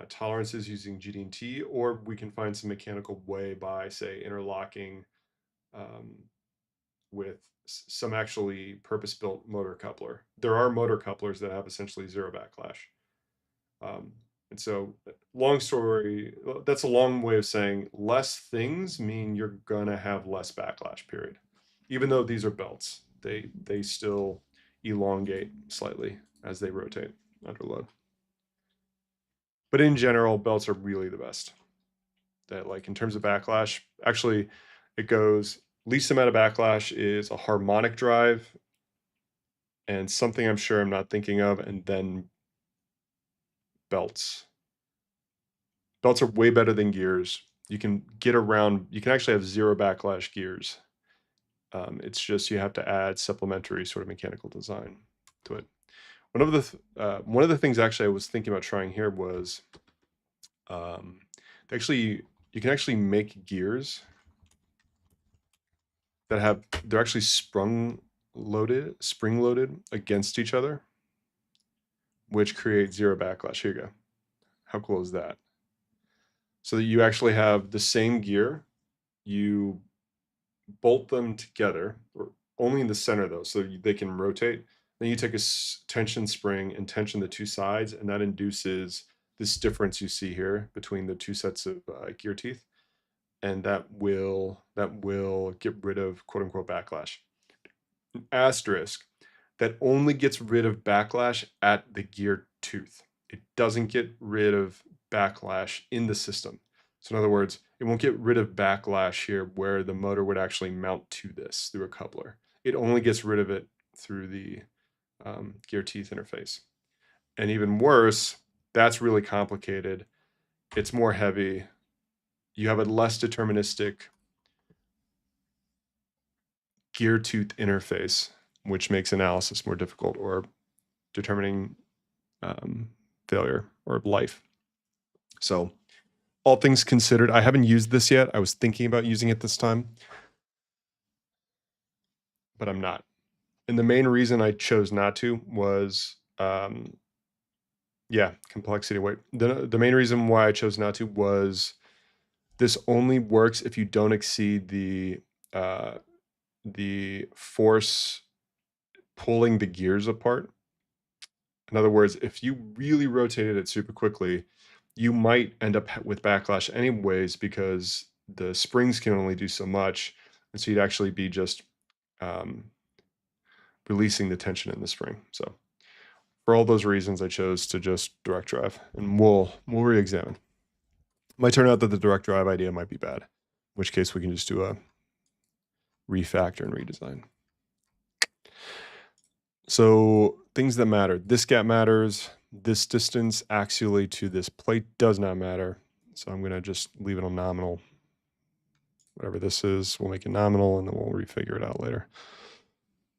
tolerances using GD&T, or we can find some mechanical way by, say, interlocking with some actually purpose-built motor coupler. There are motor couplers that have essentially zero backlash. And so, long story, that's a long way of saying less things mean you're gonna have less backlash, period. Even though these are belts, they still elongate slightly as they rotate under load. But in general, belts are really the best. That, like, in terms of backlash, actually it goes least amount of backlash is a harmonic drive and something I'm sure I'm not thinking of, and then belts. Belts are way better than gears. You can get around, you can actually have zero backlash gears. It's just you have to add supplementary sort of mechanical design to it. One of the things actually I was thinking about trying here was actually you can actually make gears that have, they're actually spring loaded against each other, which creates zero backlash. Here you go. How cool is that? So that you actually have the same gear, you bolt them together, or only in the center though, so they can rotate. Then you take a tension spring and tension the two sides, and that induces this difference you see here between the two sets of gear teeth, and that will get rid of quote unquote backlash. Asterisk, that only gets rid of backlash at the gear tooth. It doesn't get rid of backlash in the system. So in other words, it won't get rid of backlash here where the motor would actually mount to this through a coupler. It only gets rid of it through the gear teeth interface. And even worse, that's really complicated. It's more heavy. You have a less deterministic gear tooth interface, which makes analysis more difficult or determining failure or life. So all things considered, I haven't used this yet. I was thinking about using it this time, but I'm not. And the main reason I chose not to was, yeah, complexity weight. The main reason why I chose not to was this only works if you don't exceed the force pulling the gears apart. In other words, if you really rotated it super quickly, you might end up with backlash anyways because the springs can only do so much. And so you'd actually be just releasing the tension in the spring. So for all those reasons, I chose to just direct drive, and we'll re-examine. Might turn out that the direct drive idea might be bad, in which case we can just do a refactor and redesign. So things that matter, this gap matters, this distance axially to this plate does not matter. So I'm gonna just leave it on nominal. Whatever this is, we'll make it nominal and then we'll refigure it out later.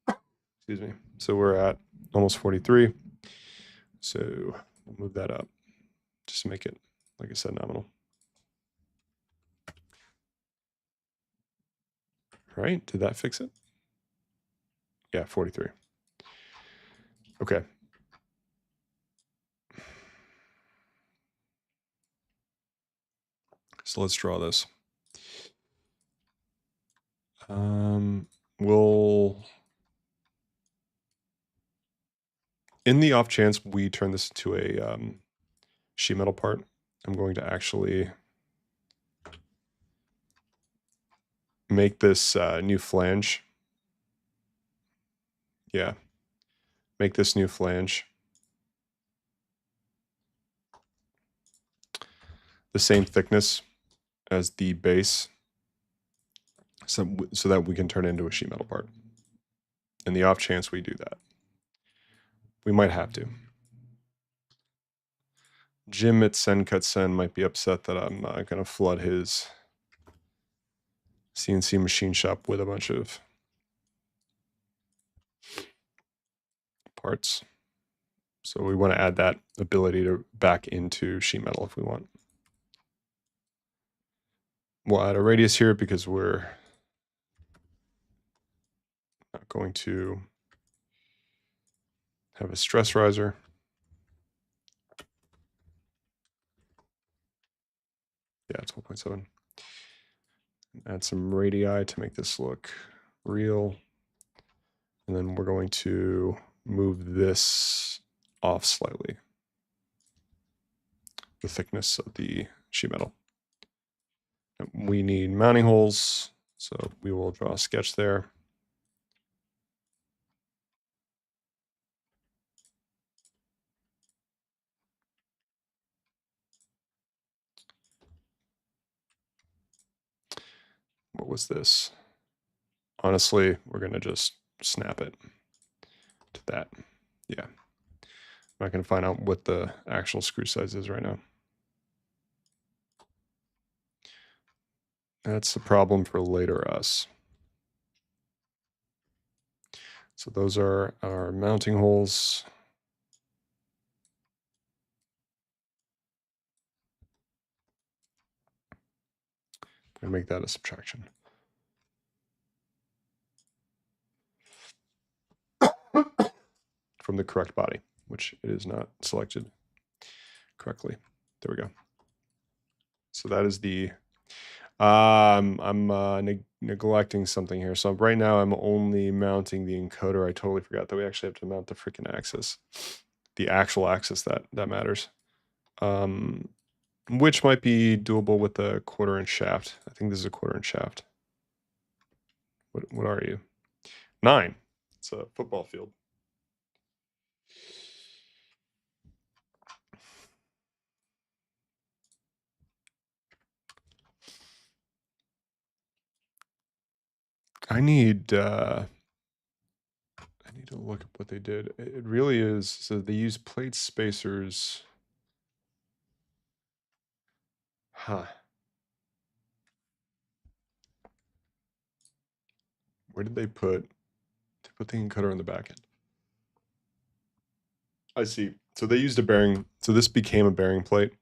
Excuse me. So we're at almost 43. So we'll move that up just to make it, like I said, nominal. All right, did that fix it? Yeah, 43. Okay. So let's draw this. We'll, in the off chance we turn this into a sheet metal part, I'm going to actually make this new flange. Yeah. Make this new flange the same thickness as the base, so that we can turn it into a sheet metal part. In the off chance we do that. We might have to. Jim at Sen might be upset that I'm going to flood his CNC machine shop with a bunch of parts. So we want to add that ability to back into sheet metal if we want. We'll add a radius here because we're not going to have a stress riser. Yeah, 12.7. Add some radii to make this look real. And then we're going to move this off slightly, the thickness of the sheet metal. We need mounting holes, so we will draw a sketch there. What was this? Honestly, we're going to just snap it to that. Yeah. I'm not going to find out what the actual screw size is right now. That's a problem for later us. So those are our mounting holes. I'm going to make that a subtraction. From the correct body, which it is not selected correctly. There we go. So that is the, I'm neglecting something here. So right now I'm only mounting the encoder. I totally forgot that we actually have to mount the freaking axis, the actual axis that matters. Which might be doable with a 1/4 inch shaft. I think this is a 1/4 inch shaft. What are you? 9. It's a football field. I need to look up what they did. It really is. So they use plate spacers. Huh. Where did they put the encoder on the back end? I see. So they used a bearing. So this became a bearing plate.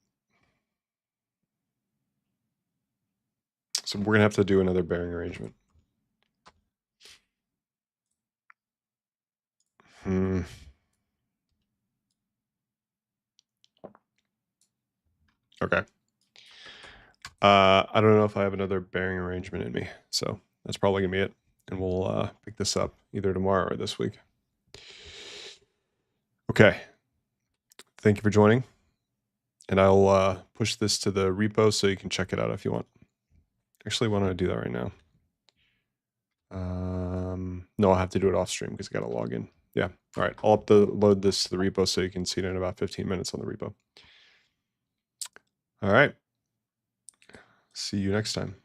So we're going to have to do another bearing arrangement. Okay. I don't know if I have another bearing arrangement in me. So that's probably going to be it. And we'll pick this up either tomorrow or this week. Okay. Thank you for joining. And I'll push this to the repo so you can check it out if you want. Actually, why don't I do that right now? No, I'll have to do it off stream because I got to log in. Yeah. All right. I'll upload this to the repo so you can see it in about 15 minutes on the repo. All right. See you next time.